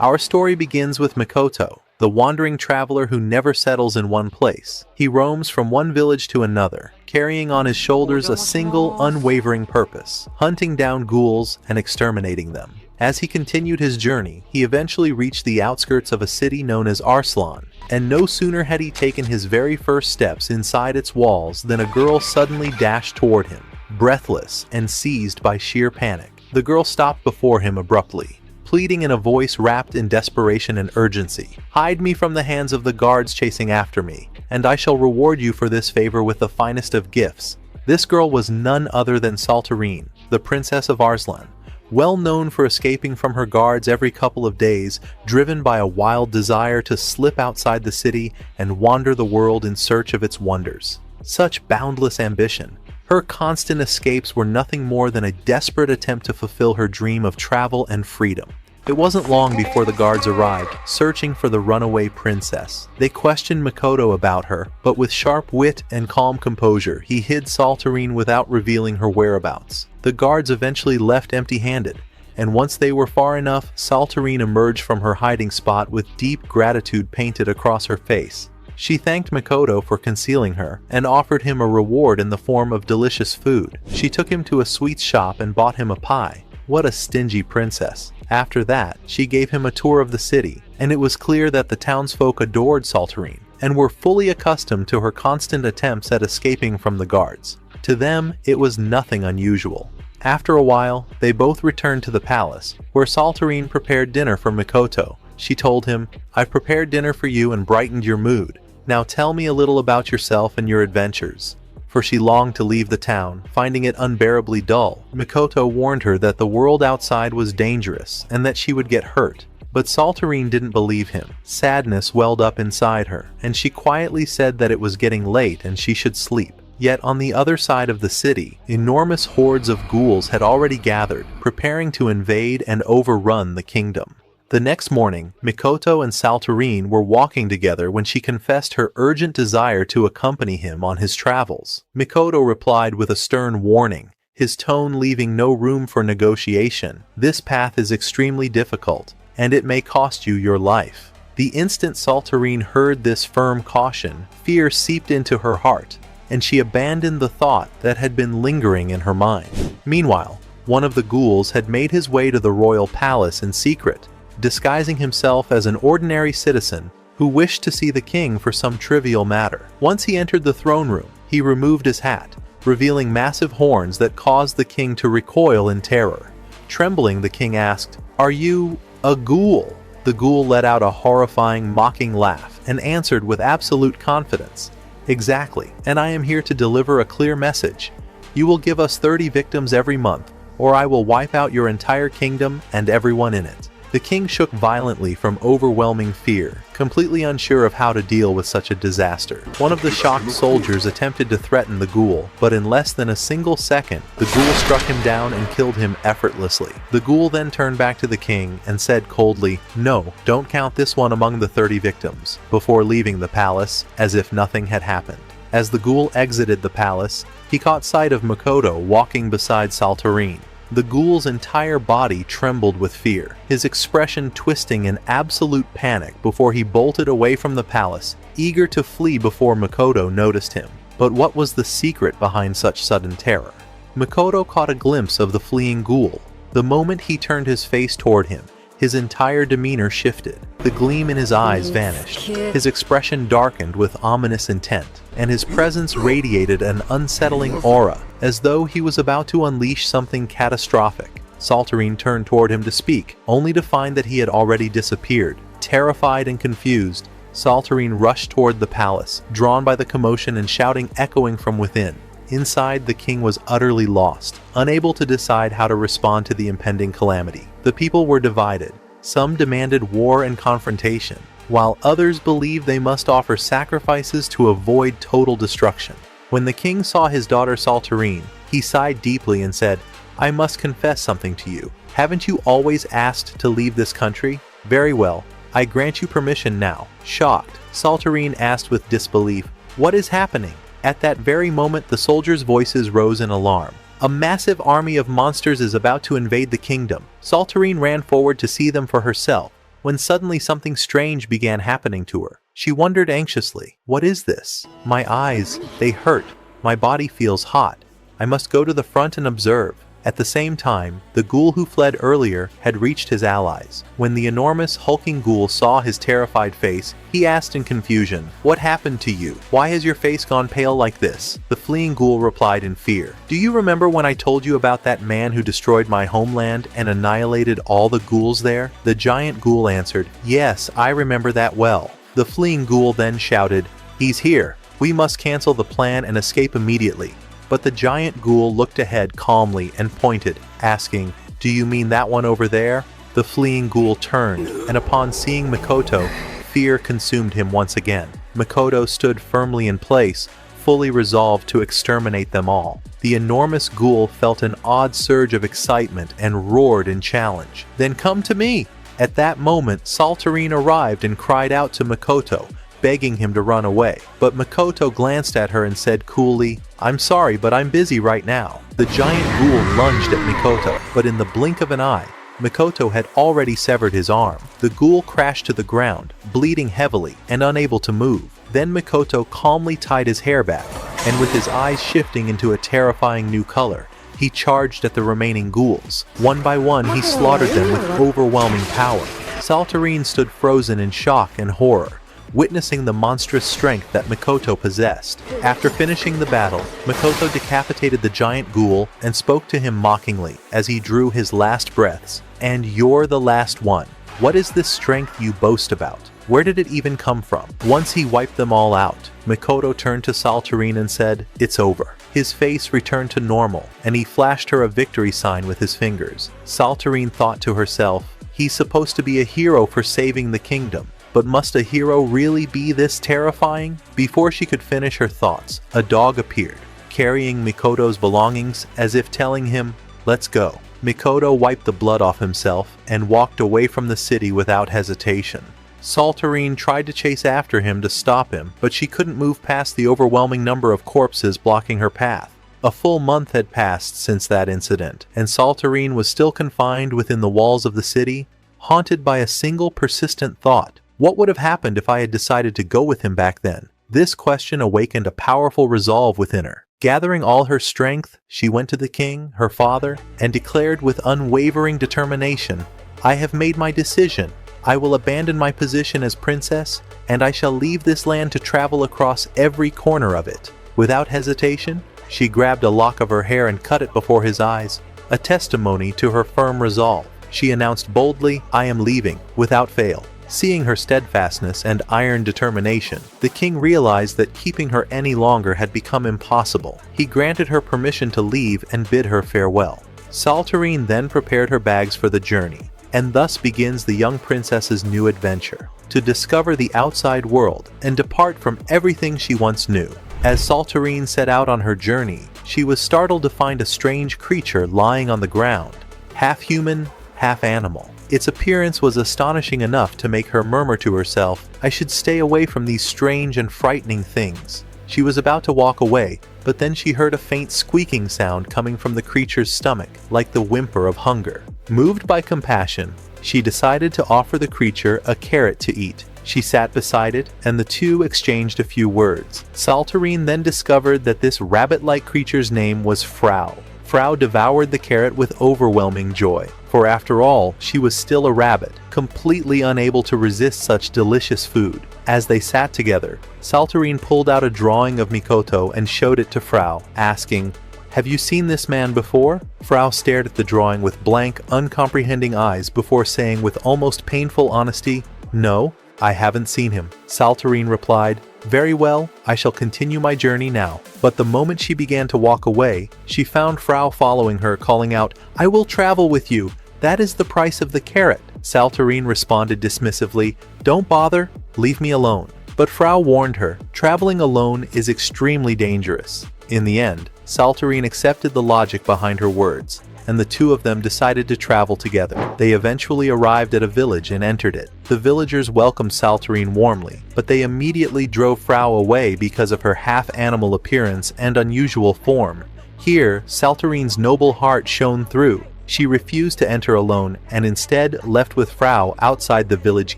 Our story begins with Mikoto, the wandering traveler who never settles in one place. He roams from one village to another, carrying on his shoulders a single, unwavering purpose: hunting down ghouls and exterminating them. As he continued his journey, he eventually reached the outskirts of a city known as Arslan, and no sooner had he taken his very first steps inside its walls than a girl suddenly dashed toward him, breathless and seized by sheer panic. The girl stopped before him abruptly, pleading in a voice wrapped in desperation and urgency. "Hide me from the hands of the guards chasing after me, and I shall reward you for this favor with the finest of gifts." This girl was none other than Saltarine, the princess of Arslan, well known for escaping from her guards every couple of days, driven by a wild desire to slip outside the city and wander the world in search of its wonders. Such boundless ambition. Her constant escapes were nothing more than a desperate attempt to fulfill her dream of travel and freedom. It wasn't long before the guards arrived, searching for the runaway princess. They questioned Mikoto about her, but with sharp wit and calm composure, he hid Saltarine without revealing her whereabouts. The guards eventually left empty-handed, and once they were far enough, Saltarine emerged from her hiding spot with deep gratitude painted across her face. She thanked Mikoto for concealing her, and offered him a reward in the form of delicious food. She took him to a sweets shop and bought him a pie. What a stingy princess. After that, she gave him a tour of the city, and it was clear that the townsfolk adored Saltarine, and were fully accustomed to her constant attempts at escaping from the guards. To them, it was nothing unusual. After a while, they both returned to the palace, where Saltarine prepared dinner for Mikoto. She told him, "I've prepared dinner for you and brightened your mood. Now tell me a little about yourself and your adventures." For she longed to leave the town, finding it unbearably dull. Mikoto warned her that the world outside was dangerous and that she would get hurt. But Saltarine didn't believe him. Sadness welled up inside her, and she quietly said that it was getting late and she should sleep. Yet on the other side of the city, enormous hordes of ghouls had already gathered, preparing to invade and overrun the kingdom. The next morning, Mikoto and Saltarine were walking together when she confessed her urgent desire to accompany him on his travels. Mikoto replied with a stern warning, his tone leaving no room for negotiation. "This path is extremely difficult, and it may cost you your life." The instant Saltarine heard this firm caution, fear seeped into her heart, and she abandoned the thought that had been lingering in her mind. Meanwhile, one of the ghouls had made his way to the royal palace in secret, disguising himself as an ordinary citizen who wished to see the king for some trivial matter. Once he entered the throne room, he removed his hat, revealing massive horns that caused the king to recoil in terror. Trembling, the king asked, "Are you a ghoul?" The ghoul let out a horrifying, mocking laugh and answered with absolute confidence, "Exactly, and I am here to deliver a clear message. You will give us 30 victims every month, or I will wipe out your entire kingdom and everyone in it." The king shook violently from overwhelming fear, completely unsure of how to deal with such a disaster. One of the shocked soldiers attempted to threaten the ghoul, but in less than a single second, the ghoul struck him down and killed him effortlessly. The ghoul then turned back to the king and said coldly, "No, don't count this one among the 30 victims," before leaving the palace as if nothing had happened. As the ghoul exited the palace, he caught sight of Mikoto walking beside Saltarine. The ghoul's entire body trembled with fear, his expression twisting in absolute panic before he bolted away from the palace, eager to flee before Mikoto noticed him. But what was the secret behind such sudden terror? Mikoto caught a glimpse of the fleeing ghoul. The moment he turned his face toward him, his entire demeanor shifted. The gleam in his eyes vanished. His expression darkened with ominous intent, and his presence radiated an unsettling aura, as though he was about to unleash something catastrophic. Saltarine turned toward him to speak, only to find that he had already disappeared. Terrified and confused, Saltarine rushed toward the palace, drawn by the commotion and shouting echoing from within. Inside, the king was utterly lost, unable to decide how to respond to the impending calamity. The people were divided. Some demanded war and confrontation, while others believed they must offer sacrifices to avoid total destruction. When the king saw his daughter Saltarine, he sighed deeply and said, "I must confess something to you. Haven't you always asked to leave this country? Very well, I grant you permission now." Shocked, Saltarine asked with disbelief, "What is happening?" At that very moment, the soldiers' voices rose in alarm. "A massive army of monsters is about to invade the kingdom." Saltarine ran forward to see them for herself, when suddenly something strange began happening to her. She wondered anxiously, "What is this? My eyes, they hurt. My body feels hot. I must go to the front and observe." At the same time, the ghoul who fled earlier had reached his allies. When the enormous, hulking ghoul saw his terrified face, he asked in confusion, "What happened to you? Why has your face gone pale like this?" The fleeing ghoul replied in fear, "Do you remember when I told you about that man who destroyed my homeland and annihilated all the ghouls there?" The giant ghoul answered, "Yes, I remember that well." The fleeing ghoul then shouted, "He's here! We must cancel the plan and escape immediately." But the giant ghoul looked ahead calmly and pointed, asking, "Do you mean that one over there?" The fleeing ghoul turned, and upon seeing Mikoto, fear consumed him once again. Mikoto stood firmly in place, fully resolved to exterminate them all. The enormous ghoul felt an odd surge of excitement and roared in challenge. "Then come to me!" At that moment, Saltarine arrived and cried out to Mikoto, begging him to run away. But Mikoto glanced at her and said coolly, "I'm sorry, but I'm busy right now." The giant ghoul lunged at Mikoto, but in the blink of an eye, Mikoto had already severed his arm. The ghoul crashed to the ground, bleeding heavily and unable to move. Then Mikoto calmly tied his hair back, and with his eyes shifting into a terrifying new color, he charged at the remaining ghouls. One by one, he slaughtered them with overwhelming power. Saltarine stood frozen in shock and horror, witnessing the monstrous strength that Mikoto possessed. After finishing the battle, Mikoto decapitated the giant ghoul and spoke to him mockingly as he drew his last breaths. "And you're the last one. What is this strength you boast about? Where did it even come from?" Once he wiped them all out, Mikoto turned to Saltarine and said, "It's over." His face returned to normal, and he flashed her a victory sign with his fingers. Saltarine thought to herself, "He's supposed to be a hero for saving the kingdom. But must a hero really be this terrifying?" Before she could finish her thoughts, a dog appeared, carrying Mikoto's belongings as if telling him, "Let's go." Mikoto wiped the blood off himself and walked away from the city without hesitation. Saltarine tried to chase after him to stop him, but she couldn't move past the overwhelming number of corpses blocking her path. A full month had passed since that incident, and Saltarine was still confined within the walls of the city, haunted by a single persistent thought. What would have happened if I had decided to go with him back then? This question awakened a powerful resolve within her. Gathering all her strength, she went to the king, her father, and declared with unwavering determination, "I have made my decision. I will abandon my position as princess, and I shall leave this land to travel across every corner of it." Without hesitation, she grabbed a lock of her hair and cut it before his eyes, a testimony to her firm resolve. She announced boldly, "I am leaving, without fail." Seeing her steadfastness and iron determination, the king realized that keeping her any longer had become impossible. He granted her permission to leave and bid her farewell. Saltarine then prepared her bags for the journey, and thus begins the young princess's new adventure, to discover the outside world and depart from everything she once knew. As Saltarine set out on her journey, she was startled to find a strange creature lying on the ground, half human, half animal. Its appearance was astonishing enough to make her murmur to herself, "I should stay away from these strange and frightening things." She was about to walk away, but then she heard a faint squeaking sound coming from the creature's stomach, like the whimper of hunger. Moved by compassion, she decided to offer the creature a carrot to eat. She sat beside it, and the two exchanged a few words. Saltarine then discovered that this rabbit-like creature's name was Frau. Frau devoured the carrot with overwhelming joy, for after all, she was still a rabbit, completely unable to resist such delicious food. As they sat together, Saltarine pulled out a drawing of Mikoto and showed it to Frau, asking, "Have you seen this man before?" Frau stared at the drawing with blank, uncomprehending eyes before saying with almost painful honesty, "No, I haven't seen him." Saltarine replied, "Very well, I shall continue my journey now." But the moment she began to walk away, she found Frau following her, calling out, "I will travel with you. That is the price of the carrot." Saltarine responded dismissively, "Don't bother, leave me alone." But Frau warned her, traveling alone is extremely dangerous. In the end, Saltarine accepted the logic behind her words, and the two of them decided to travel together. They eventually arrived at a village and entered it. The villagers welcomed Saltarine warmly, but they immediately drove Frau away because of her half-animal appearance and unusual form. Here, Saltarine's noble heart shone through. She refused to enter alone and instead left with Frau outside the village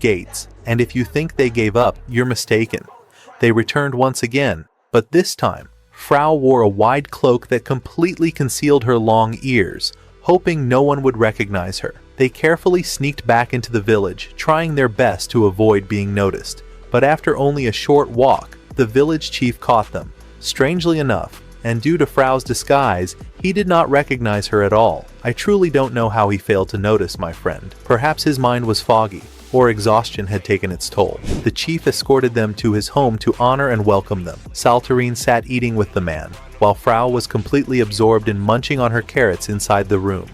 gates. And if you think they gave up, you're mistaken. They returned once again, but this time, Frau wore a wide cloak that completely concealed her long ears, hoping no one would recognize her. They carefully sneaked back into the village, trying their best to avoid being noticed. But after only a short walk, the village chief caught them. Strangely enough, and due to Frau's disguise, he did not recognize her at all. I truly don't know how he failed to notice, my friend. Perhaps his mind was foggy, or exhaustion had taken its toll. The chief escorted them to his home to honor and welcome them. Saltarine sat eating with the man, while Frau was completely absorbed in munching on her carrots inside the room.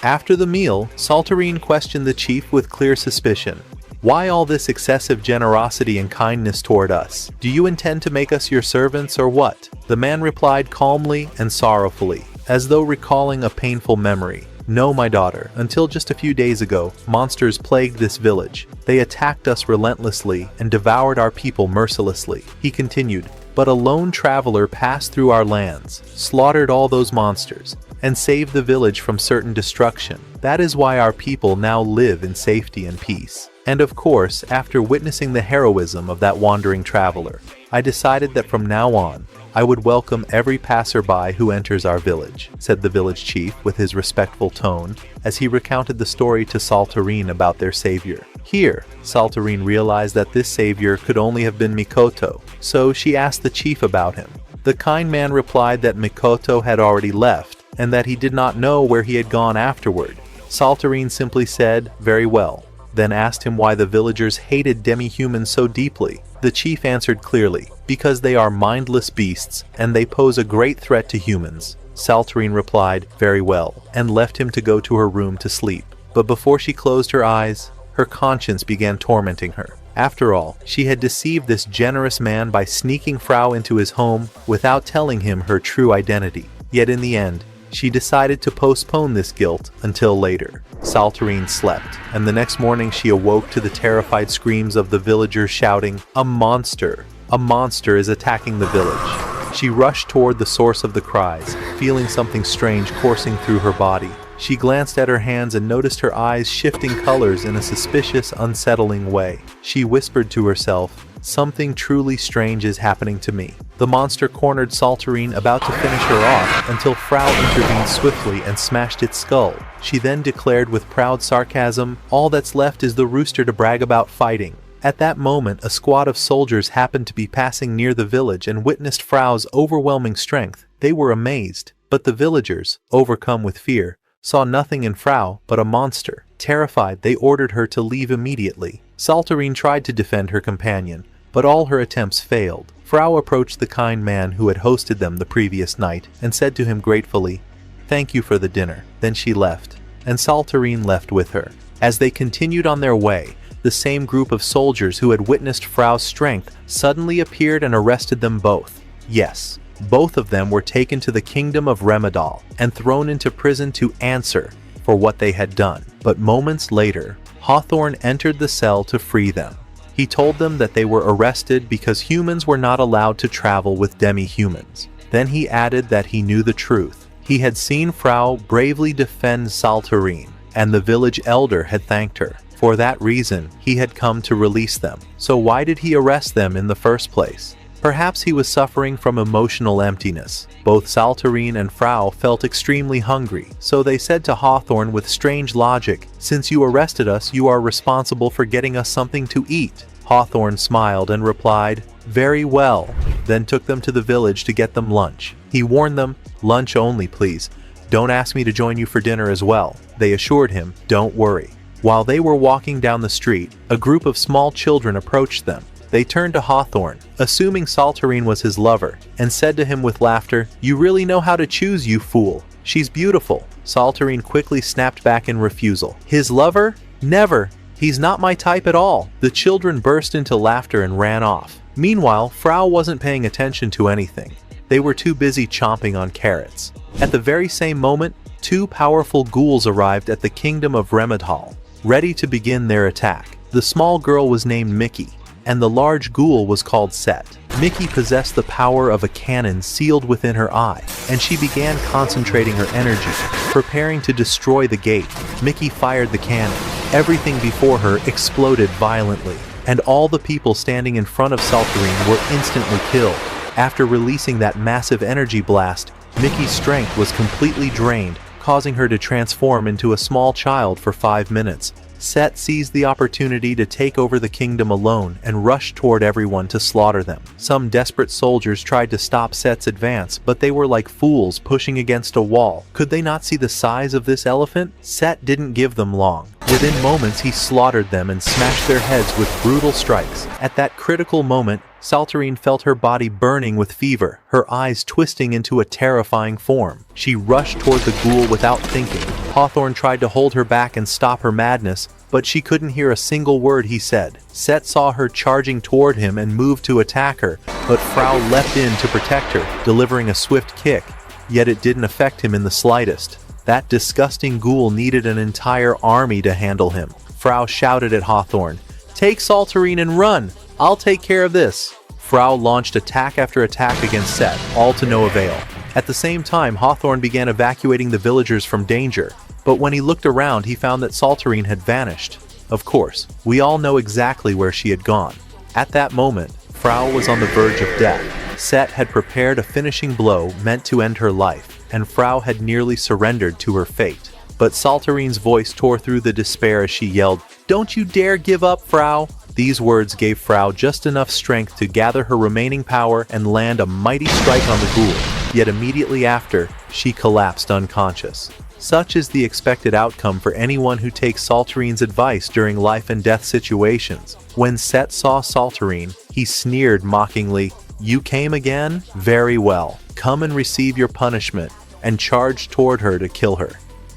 After the meal, Saltarine questioned the chief with clear suspicion. Why all this excessive generosity and kindness toward us? Do you intend to make us your servants or what? The man replied calmly and sorrowfully, as though recalling a painful memory. No, my daughter, until just a few days ago, monsters plagued this village. They attacked us relentlessly and devoured our people mercilessly. He continued, but a lone traveler passed through our lands, slaughtered all those monsters, and saved the village from certain destruction. That is why our people now live in safety and peace. And of course, after witnessing the heroism of that wandering traveler, I decided that from now on, I would welcome every passerby who enters our village, said the village chief with his respectful tone, as he recounted the story to Saltarine about their savior. Here, Saltarine realized that this savior could only have been Mikoto, so she asked the chief about him. The kind man replied that Mikoto had already left, and that he did not know where he had gone afterward. Saltarine simply said, "Very well," then asked him why the villagers hated demi-humans so deeply. The chief answered clearly, because they are mindless beasts and they pose a great threat to humans. Saltarine replied, "Very well," and left him to go to her room to sleep. But before she closed her eyes, her conscience began tormenting her. After all, she had deceived this generous man by sneaking Frau into his home without telling him her true identity. Yet in the end, she decided to postpone this guilt until later. Saltarine slept, and the next morning she awoke to the terrified screams of the villagers shouting, "A monster! A monster is attacking the village!" She rushed toward the source of the cries, feeling something strange coursing through her body. She glanced at her hands and noticed her eyes shifting colors in a suspicious, unsettling way. She whispered to herself, "Something truly strange is happening to me." The monster cornered Saltarine, about to finish her off, until Frau intervened swiftly and smashed its skull. She then declared with proud sarcasm, "All that's left is the rooster to brag about fighting." At that moment, a squad of soldiers happened to be passing near the village and witnessed Frau's overwhelming strength. They were amazed, but the villagers, overcome with fear, saw nothing in Frau but a monster. Terrified, they ordered her to leave immediately. Saltarine tried to defend her companion, but all her attempts failed. Frau approached the kind man who had hosted them the previous night and said to him gratefully, "Thank you for the dinner." Then she left, and Saltarine left with her. As they continued on their way, the same group of soldiers who had witnessed Frau's strength suddenly appeared and arrested them both. Yes, both of them were taken to the kingdom of Remedal and thrown into prison to answer for what they had done. But moments later, Hawthorne entered the cell to free them. He told them that they were arrested because humans were not allowed to travel with demi-humans. Then he added that he knew the truth. He had seen Frau bravely defend Saltarine, and the village elder had thanked her. For that reason, he had come to release them. So why did he arrest them in the first place? Perhaps he was suffering from emotional emptiness. Both Saltarine and Frau felt extremely hungry, so they said to Hawthorne with strange logic, "Since you arrested us, you are responsible for getting us something to eat." Hawthorne smiled and replied, "Very well," then took them to the village to get them lunch. He warned them, "Lunch only, please. Don't ask me to join you for dinner as well." They assured him, "Don't worry." While they were walking down the street, a group of small children approached them. They turned to Hawthorne, assuming Saltarine was his lover, and said to him with laughter, "You really know how to choose, you fool. She's beautiful." Saltarine quickly snapped back in refusal. "His lover? Never! He's not my type at all." The children burst into laughter and ran off. Meanwhile, Frau wasn't paying attention to anything. They were too busy chomping on carrots. At the very same moment, two powerful ghouls arrived at the kingdom of Remedal, ready to begin their attack. The small girl was named Mickey, and the large ghoul was called Set. Mickey possessed the power of a cannon sealed within her eye, and she began concentrating her energy, preparing to destroy the gate. Mickey fired the cannon. Everything before her exploded violently, and all the people standing in front of Saltarine were instantly killed. After releasing that massive energy blast, Mickey's strength was completely drained, causing her to transform into a small child for 5 minutes. Set seized the opportunity to take over the kingdom alone and rushed toward everyone to slaughter them. Some desperate soldiers tried to stop Set's advance, but they were like fools pushing against a wall. Could they not see the size of this elephant? Set didn't give them long. Within moments, he slaughtered them and smashed their heads with brutal strikes. At that critical moment, Saltarine felt her body burning with fever, her eyes twisting into a terrifying form. She rushed toward the ghoul without thinking. Hawthorne tried to hold her back and stop her madness, but she couldn't hear a single word he said. Set saw her charging toward him and moved to attack her, but Frau leapt in to protect her, delivering a swift kick. Yet it didn't affect him in the slightest. That disgusting ghoul needed an entire army to handle him. Frau shouted at Hawthorne, "Take Saltarine and run! I'll take care of this!" Frau launched attack after attack against Set, all to no avail. At the same time, Hawthorne began evacuating the villagers from danger, but when he looked around, he found that Saltarine had vanished. Of course, we all know exactly where she had gone. At that moment, Frau was on the verge of death. Set had prepared a finishing blow meant to end her life, and Frau had nearly surrendered to her fate. But Saltarine's voice tore through the despair as she yelled, "Don't you dare give up, Frau!" These words gave Frau just enough strength to gather her remaining power and land a mighty strike on the ghoul, yet immediately after, she collapsed unconscious. Such is the expected outcome for anyone who takes Saltarine's advice during life and death situations. When Set saw Saltarine, he sneered mockingly, "You came again? Very well. Come and receive your punishment," and charged toward her to kill her.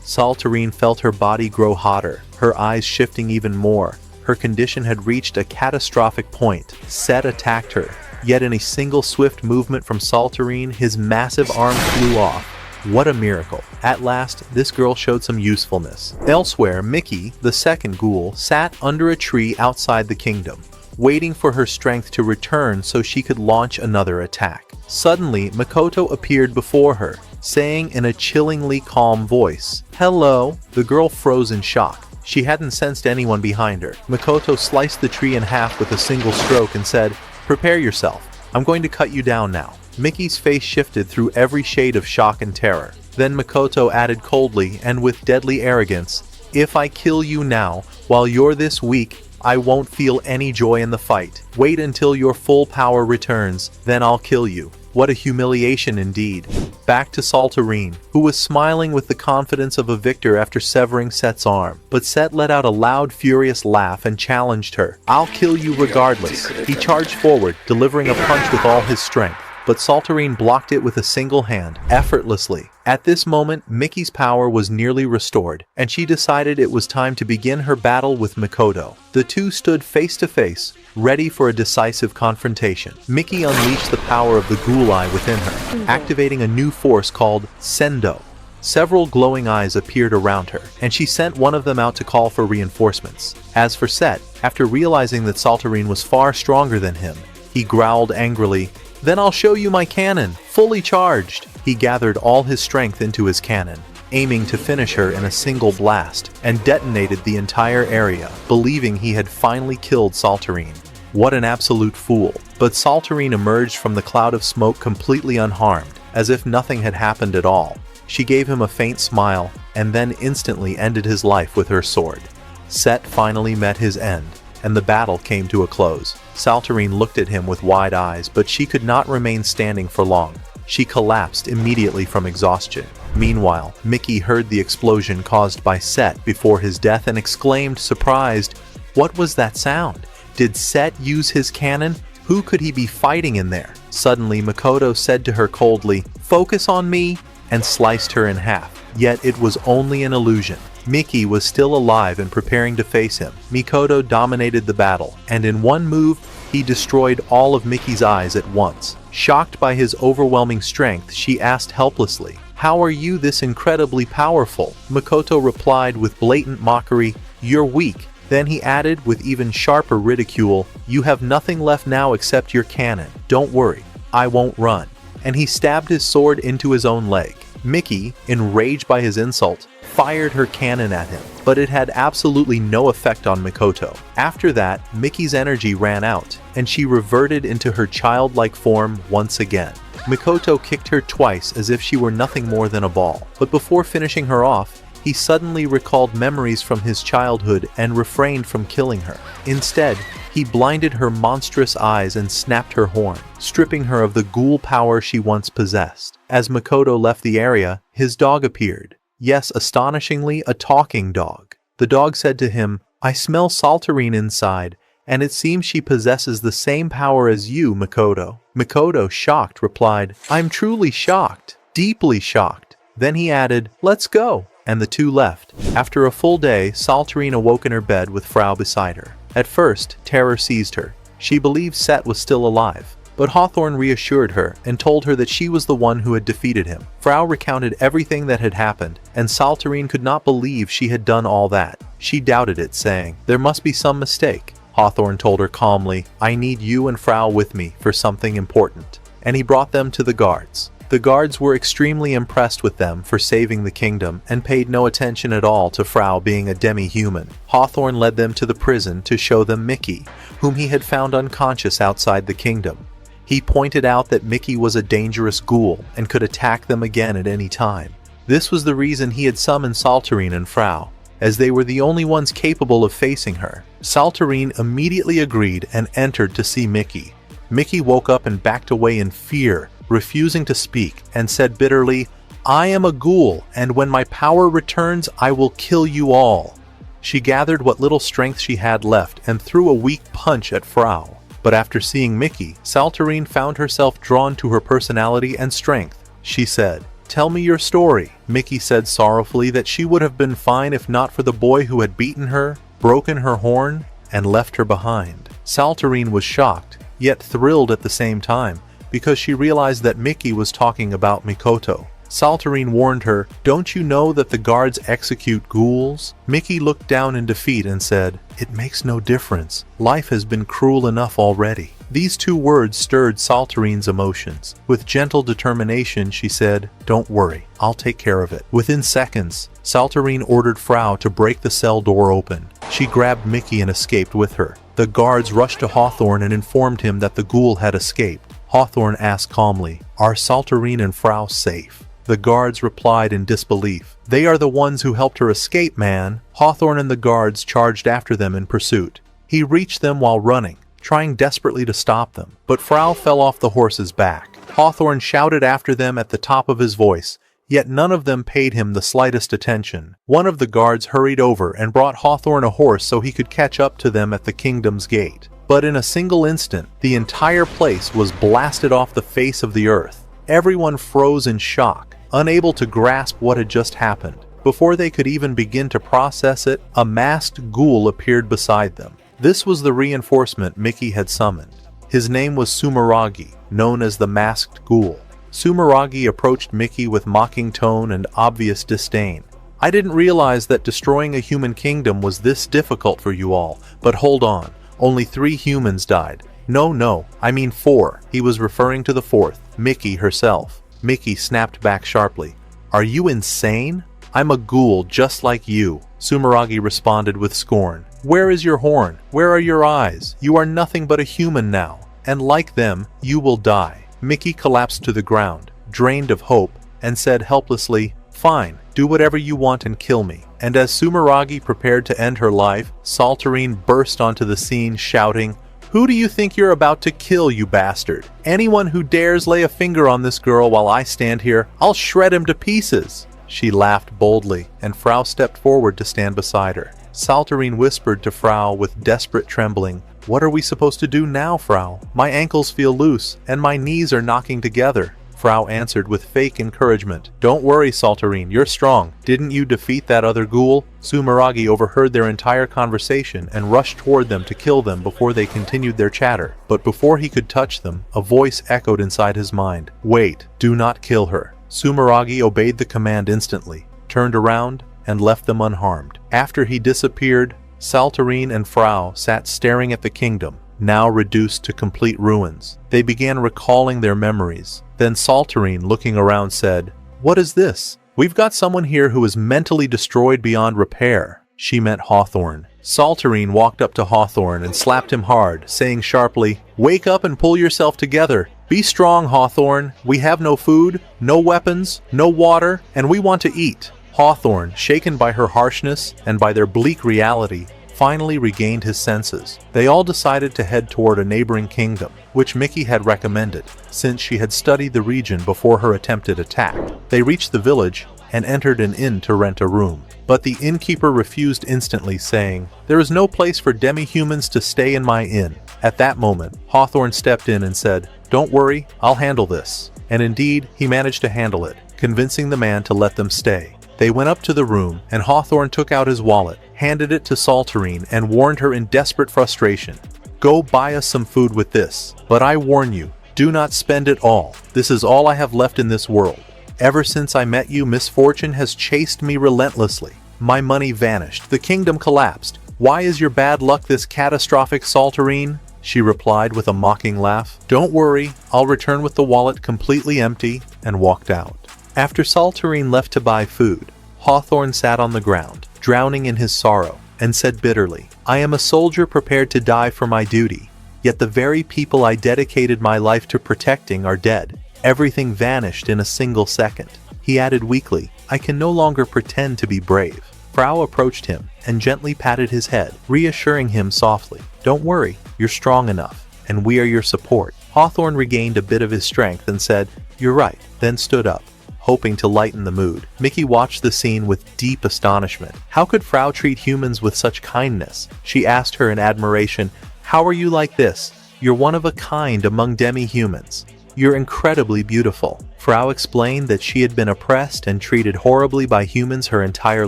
Saltarine felt her body grow hotter, her eyes shifting even more. Her condition had reached a catastrophic point. Set attacked her, yet in a single swift movement from Saltarine, his massive arm flew off. What a miracle. At last, this girl showed some usefulness. Elsewhere, Mickey, the second ghoul, sat under a tree outside the kingdom, waiting for her strength to return so she could launch another attack. Suddenly, Makoto appeared before her, saying in a chillingly calm voice, "Hello." The girl froze in shock. She hadn't sensed anyone behind her. Makoto sliced the tree in half with a single stroke and said, "Prepare yourself. I'm going to cut you down now." Mickey's face shifted through every shade of shock and terror. Then Makoto added coldly and with deadly arrogance, "If I kill you now, while you're this weak, I won't feel any joy in the fight. Wait until your full power returns, then I'll kill you." What a humiliation indeed. Back to Saltarine, who was smiling with the confidence of a victor after severing Set's arm. But Set let out a loud, furious laugh and challenged her. "I'll kill you regardless." He charged forward, delivering a punch with all his strength. But Saltarine blocked it with a single hand, effortlessly. At this moment, Mickey's power was nearly restored, and she decided it was time to begin her battle with Makoto. The two stood face to face, ready for a decisive confrontation. Mickey unleashed the power of the ghoul eye within her, activating a new force called Sendo. Several glowing eyes appeared around her, and she sent one of them out to call for reinforcements. As for Set, after realizing that Saltarine was far stronger than him, he growled angrily, "Then I'll show you my cannon, fully charged." He gathered all his strength into his cannon, aiming to finish her in a single blast, and detonated the entire area, believing he had finally killed Saltarine. What an absolute fool. But Saltarine emerged from the cloud of smoke completely unharmed, as if nothing had happened at all. She gave him a faint smile, and then instantly ended his life with her sword. Set finally met his end, and the battle came to a close. Saltarine looked at him with wide eyes, but she could not remain standing for long. She collapsed immediately from exhaustion. Meanwhile, Mickey heard the explosion caused by Set before his death and exclaimed, surprised, "What was that sound? Did Set use his cannon? Who could he be fighting in there?" Suddenly, Makoto said to her coldly, "Focus on me," and sliced her in half. Yet it was only an illusion. Mickey was still alive and preparing to face him. Makoto dominated the battle, and in one move, he destroyed all of Mickey's eyes at once. Shocked by his overwhelming strength, she asked helplessly, "How are you this incredibly powerful?" Makoto replied with blatant mockery, "You're weak. Then he added with even sharper ridicule, "You have nothing left now except your cannon. Don't worry, I won't run." And he stabbed his sword into his own leg. Mickey, enraged by his insult, fired her cannon at him, but it had absolutely no effect on Mikoto. After that, Mickey's energy ran out, and she reverted into her childlike form once again. Mikoto kicked her twice as if she were nothing more than a ball, but before finishing her off, he suddenly recalled memories from his childhood and refrained from killing her. Instead, he blinded her monstrous eyes and snapped her horn, stripping her of the ghoul power she once possessed. As Mikoto left the area, his dog appeared. Yes, astonishingly, a talking dog. The dog said to him, "I smell Saltarine inside, and it seems she possesses the same power as you, Mikoto." Mikoto, shocked, replied, "I'm truly shocked, deeply shocked." Then he added, "Let's go," and the two left. After a full day, Saltarine awoke in her bed with Frau beside her. At first, terror seized her. She believed Set was still alive, but Hawthorne reassured her and told her that she was the one who had defeated him. Frau recounted everything that had happened, and Saltarine could not believe she had done all that. She doubted it, saying, "There must be some mistake." Hawthorne told her calmly, "I need you and Frau with me for something important." And he brought them to the guards. The guards were extremely impressed with them for saving the kingdom and paid no attention at all to Frau being a demi-human. Hawthorne led them to the prison to show them Mickey, whom he had found unconscious outside the kingdom. He pointed out that Mickey was a dangerous ghoul and could attack them again at any time. This was the reason he had summoned Saltarine and Frau, as they were the only ones capable of facing her. Saltarine immediately agreed and entered to see Mickey. Mickey woke up and backed away in fear, refusing to speak, and said bitterly, "I am a ghoul, and when my power returns, I will kill you all." She gathered what little strength she had left and threw a weak punch at Frau. But after seeing Mickey, Saltarine found herself drawn to her personality and strength. She said, "Tell me your story." Mickey said sorrowfully that she would have been fine if not for the boy who had beaten her, broken her horn, and left her behind. Saltarine was shocked, yet thrilled at the same time, because she realized that Mickey was talking about Mikoto. Saltarine warned her, "Don't you know that the guards execute ghouls?" Mickey looked down in defeat and said, "It makes no difference. Life has been cruel enough already." These two words stirred Saltarine's emotions. With gentle determination, she said, "Don't worry, I'll take care of it." Within seconds, Saltarine ordered Frau to break the cell door open. She grabbed Mickey and escaped with her. The guards rushed to Hawthorne and informed him that the ghoul had escaped. Hawthorne asked calmly, "Are Saltarine and Frau safe?" The guards replied in disbelief, "They are the ones who helped her escape, man." Hawthorne and the guards charged after them in pursuit. He reached them while running, trying desperately to stop them, but Frau fell off the horse's back. Hawthorne shouted after them at the top of his voice, yet none of them paid him the slightest attention. One of the guards hurried over and brought Hawthorne a horse so he could catch up to them at the kingdom's gate. But in a single instant, the entire place was blasted off the face of the earth. Everyone froze in shock, unable to grasp what had just happened. Before they could even begin to process it, a masked ghoul appeared beside them. This was the reinforcement Mickey had summoned. His name was Sumeragi, known as the Masked Ghoul. Sumeragi approached Mickey with mocking tone and obvious disdain. "I didn't realize that destroying a human kingdom was this difficult for you all, but hold on. Only 3 humans died. No, I mean 4. He was referring to the 4th, Mickey herself. Mickey snapped back sharply. "Are you insane? I'm a ghoul just like you." Sumeragi responded with scorn. "Where is your horn? Where are your eyes? You are nothing but a human now, and like them, you will die." Mickey collapsed to the ground, drained of hope, and said helplessly, "Fine, do whatever you want and kill me." And as Sumeragi prepared to end her life, Saltarine burst onto the scene shouting, "Who do you think you're about to kill, you bastard? Anyone who dares lay a finger on this girl while I stand here, I'll shred him to pieces." She laughed boldly, and Frau stepped forward to stand beside her. Saltarine whispered to Frau with desperate trembling, "What are we supposed to do now, Frau? My ankles feel loose, and my knees are knocking together." Frau answered with fake encouragement, "Don't worry, Saltarine, you're strong. Didn't you defeat that other ghoul?" Sumeragi overheard their entire conversation and rushed toward them to kill them before they continued their chatter. But before he could touch them, a voice echoed inside his mind, "Wait, do not kill her." Sumeragi obeyed the command instantly, turned around, and left them unharmed. After he disappeared, Saltarine and Frau sat staring at the kingdom, now reduced to complete ruins. They began recalling their memories. Then Saltarine, looking around, said, "What is this? We've got someone here who is mentally destroyed beyond repair." She meant Hawthorne. Saltarine walked up to Hawthorne and slapped him hard, saying sharply, "Wake up and pull yourself together. Be strong, Hawthorne. We have no food, no weapons, no water, and we want to eat." Hawthorne, shaken by her harshness and by their bleak reality, finally regained his senses. They all decided to head toward a neighboring kingdom, which Mickey had recommended, since she had studied the region before her attempted attack. They reached the village and entered an inn to rent a room. But the innkeeper refused instantly, saying, "There is no place for demi-humans to stay in my inn." At that moment, Hawthorne stepped in and said, "Don't worry, I'll handle this." And indeed, he managed to handle it, convincing the man to let them stay. They went up to the room, and Hawthorne took out his wallet, handed it to Saltarine, and warned her in desperate frustration, "Go buy us some food with this, but I warn you, do not spend it all. This is all I have left in this world. Ever since I met you, misfortune has chased me relentlessly. My money vanished. The kingdom collapsed. Why is your bad luck this catastrophic, Saltarine?" She replied with a mocking laugh. "Don't worry, I'll return with the wallet completely empty," and walked out. After Saltarine left to buy food, Hawthorne sat on the ground, drowning in his sorrow, and said bitterly, "I am a soldier prepared to die for my duty, yet the very people I dedicated my life to protecting are dead. Everything vanished in a single second." He added weakly, "I can no longer pretend to be brave." Frau approached him and gently patted his head, reassuring him softly, "Don't worry, you're strong enough, and we are your support." Hawthorne regained a bit of his strength and said, "You're right," then stood up, hoping to lighten the mood. Mickey watched the scene with deep astonishment. How could Frau treat humans with such kindness? She asked her in admiration, "How are you like this? You're one of a kind among demi-humans. You're incredibly beautiful." Frau explained that she had been oppressed and treated horribly by humans her entire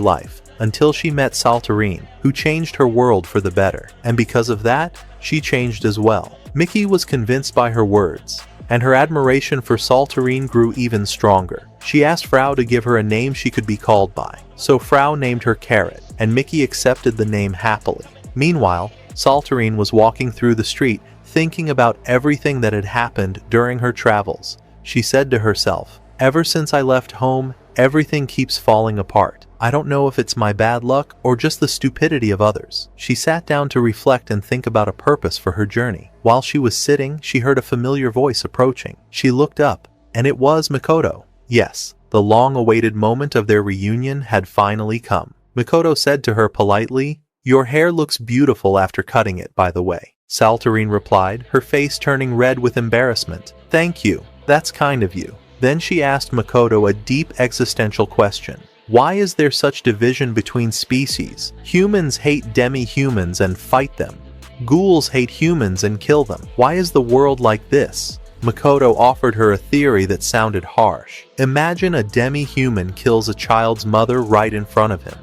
life, until she met Saltarine, who changed her world for the better. And because of that, she changed as well. Mickey was convinced by her words, and her admiration for Saltarine grew even stronger. She asked Frau to give her a name she could be called by, so Frau named her Carrot, and Mickey accepted the name happily. Meanwhile, Saltarine was walking through the street, thinking about everything that had happened during her travels. She said to herself, "Ever since I left home, everything keeps falling apart. I don't know if it's my bad luck or just the stupidity of others." She sat down to reflect and think about a purpose for her journey. While she was sitting, she heard a familiar voice approaching. She looked up, and it was Makoto. Yes, the long-awaited moment of their reunion had finally come. Makoto said to her politely, "Your hair looks beautiful after cutting it, by the way." Saltarine replied, her face turning red with embarrassment. "Thank you. That's kind of you." Then she asked Makoto a deep existential question. Why is there such division between species? Humans hate demi-humans and fight them. Ghouls hate humans and kill them. Why is the world like this? Makoto offered her a theory that sounded harsh. Imagine a demi-human kills a child's mother right in front of him.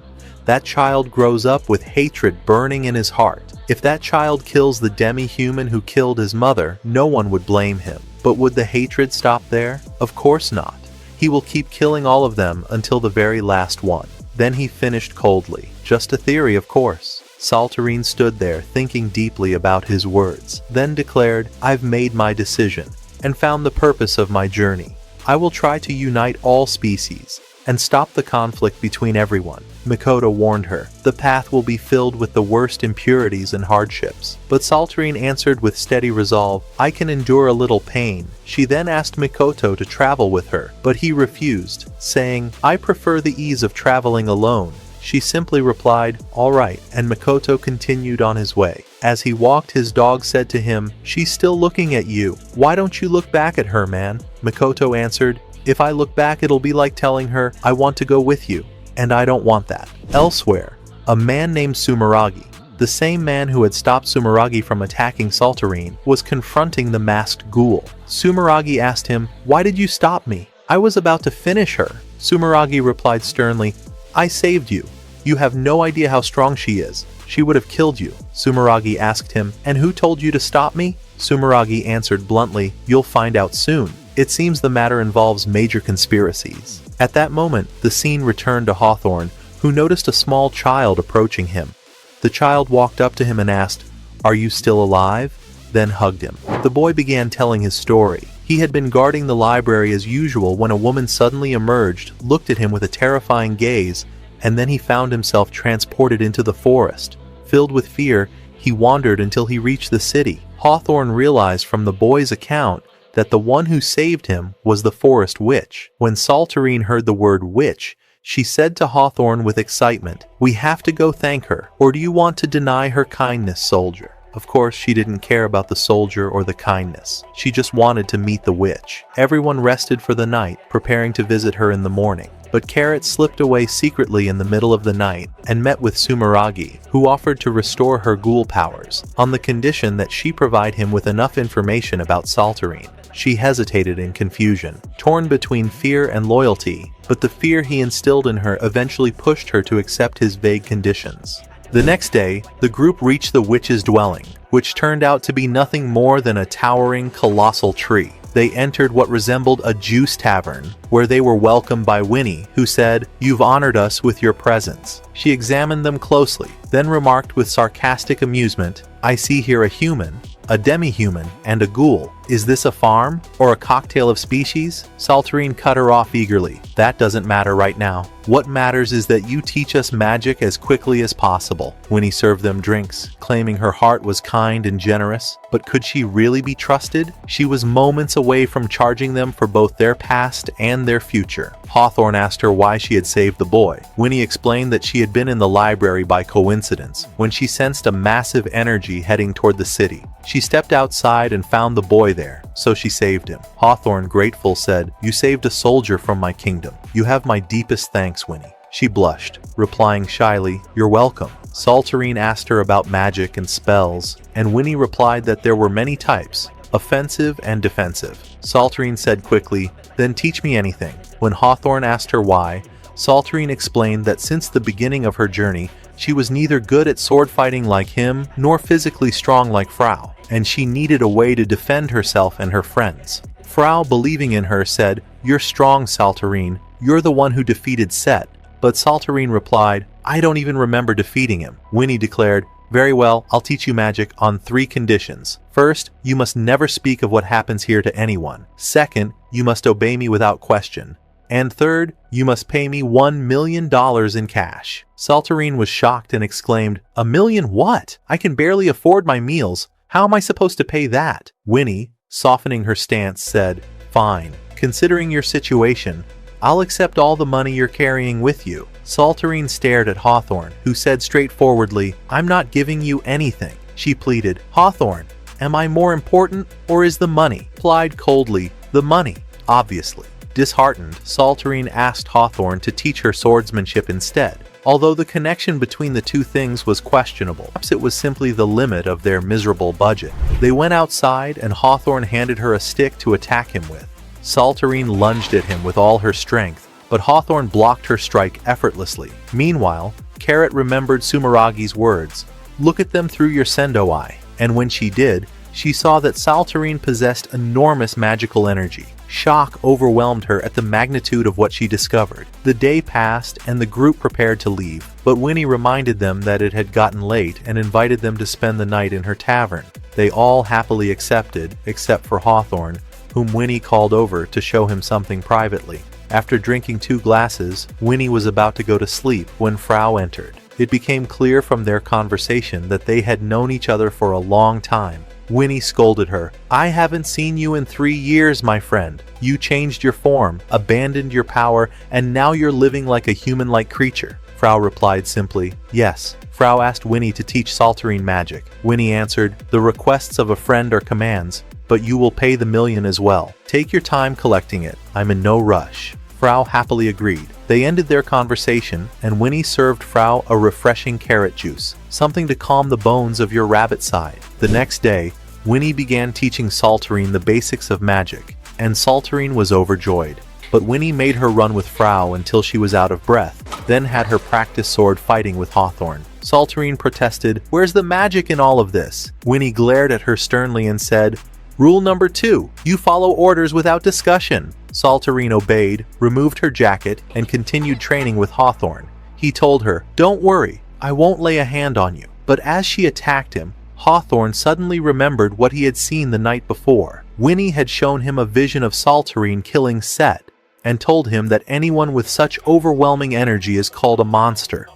That child grows up with hatred burning in his heart. If that child kills the demi-human who killed his mother, no one would blame him. But would the hatred stop there? Of course not. He will keep killing all of them until the very last one. Then he finished coldly. Just a theory, of course. Saltarine stood there thinking deeply about his words, then declared, "I've made my decision and found the purpose of my journey. I will try to unite all species and stop the conflict between everyone." Makoto warned her, "The path will be filled with the worst impurities and hardships." But Saltarine answered with steady resolve, "I can endure a little pain." She then asked Makoto to travel with her, but he refused, saying, "I prefer the ease of traveling alone." She simply replied, "All right," and Makoto continued on his way. As he walked, his dog said to him, "She's still looking at you. Why don't you look back at her, man?" Makoto answered, "If I look back, it'll be like telling her, I want to go with you, and I don't want that." Elsewhere, a man named Sumeragi, the same man who had stopped Sumeragi from attacking Saltarine, was confronting the masked ghoul. Sumeragi asked him, "Why did you stop me? I was about to finish her." Sumeragi replied sternly, "I saved you. You have no idea how strong she is. She would have killed you." Sumeragi asked him, "And who told you to stop me?" Sumeragi answered bluntly, "You'll find out soon. It seems the matter involves major conspiracies." At that moment, the scene returned to Hawthorne, who noticed a small child approaching him. The child walked up to him and asked, "Are you still alive?" Then hugged him. The boy began telling his story. He had been guarding the library as usual when a woman suddenly emerged, looked at him with a terrifying gaze, and then he found himself transported into the forest. Filled with fear, he wandered until he reached the city. Hawthorne realized from the boy's account that the one who saved him was the forest witch. When Saltarine heard the word witch, she said to Hawthorne with excitement, "We have to go thank her, or do you want to deny her kindness, soldier?" Of course, she didn't care about the soldier or the kindness. She just wanted to meet the witch. Everyone rested for the night, preparing to visit her in the morning. But Carrot slipped away secretly in the middle of the night and met with Sumeragi, who offered to restore her ghoul powers, on the condition that she provide him with enough information about Saltarine. She hesitated in confusion, torn between fear and loyalty, but the fear he instilled in her eventually pushed her to accept his vague conditions. The next day, the group reached the witch's dwelling, which turned out to be nothing more than a towering, colossal tree. They entered what resembled a juice tavern, where they were welcomed by Winnie, who said, "You've honored us with your presence." She examined them closely, then remarked with sarcastic amusement, "I see here a human, a demi-human, and a ghoul. Is this a farm, or a cocktail of species?" Saltarine cut her off eagerly. "That doesn't matter right now. What matters is that you teach us magic as quickly as possible." Winnie served them drinks, claiming her heart was kind and generous. But could she really be trusted? She was moments away from charging them for both their past and their future. Hawthorne asked her why she had saved the boy. Winnie explained that she had been in the library by coincidence when she sensed a massive energy heading toward the city. She stepped outside and found the boy there, so she saved him. Hawthorne, grateful, said, "You saved a soldier from my kingdom. You have my deepest thanks, Winnie." She blushed, replying shyly, "You're welcome." Saltarine asked her about magic and spells, and Winnie replied that there were many types, offensive and defensive. Saltarine said quickly, "Then teach me anything." When Hawthorne asked her why, Saltarine explained that since the beginning of her journey, she was neither good at sword fighting like him, nor physically strong like Frau, and she needed a way to defend herself and her friends. Frau, believing in her, said, "You're strong, Saltarine. You're the one who defeated Set." But Saltarine replied, "I don't even remember defeating him." Winnie declared, "Very well, I'll teach you magic on 3 conditions. First, you must never speak of what happens here to anyone. Second, you must obey me without question. And third, you must pay me $1 million in cash." Saltarine was shocked and exclaimed, "A million what? I can barely afford my meals. How am I supposed to pay that?" Winnie, softening her stance, said, "Fine. Considering your situation, I'll accept all the money you're carrying with you." Saltarine stared at Hawthorne, who said straightforwardly, "I'm not giving you anything." She pleaded, "Hawthorne, am I more important, or is the money?" Replied coldly, "The money, obviously." Disheartened, Saltarine asked Hawthorne to teach her swordsmanship instead. Although the connection between the two things was questionable, perhaps it was simply the limit of their miserable budget. They went outside, and Hawthorne handed her a stick to attack him with. Saltarine lunged at him with all her strength, but Hawthorne blocked her strike effortlessly. Meanwhile, Carrot remembered Sumeragi's words, "Look at them through your Sendo eye." And when she did, she saw that Saltarine possessed enormous magical energy. Shock overwhelmed her at the magnitude of what she discovered. The day passed, and the group prepared to leave, but Winnie reminded them that it had gotten late and invited them to spend the night in her tavern. They all happily accepted, except for Hawthorne, whom Winnie called over to show him something privately. After drinking 2 glasses, Winnie was about to go to sleep when Frau entered. It became clear from their conversation that they had known each other for a long time. Winnie scolded her, "I haven't seen you in 3 years, my friend. You changed your form, abandoned your power, and now you're living like a human-like creature." Frau replied simply, "Yes." Frau asked Winnie to teach Saltarine magic. Winnie answered, "The requests of a friend are commands, but you will pay the million as well. Take your time collecting it. I'm in no rush." Frau happily agreed. They ended their conversation, and Winnie served Frau a refreshing carrot juice, something to calm the bones of your rabbit side. The next day, Winnie began teaching Saltarine the basics of magic, and Saltarine was overjoyed. But Winnie made her run with Frau until she was out of breath, then had her practice sword fighting with Hawthorne. Saltarine protested, "Where's the magic in all of this?" Winnie glared at her sternly and said, "Rule number 2, you follow orders without discussion." Saltarine obeyed, removed her jacket, and continued training with Hawthorne. He told her, "Don't worry, I won't lay a hand on you." But as she attacked him, Hawthorne suddenly remembered what he had seen the night before. Winnie had shown him a vision of Saltarine killing Set, and told him that anyone with such overwhelming energy is called a monster.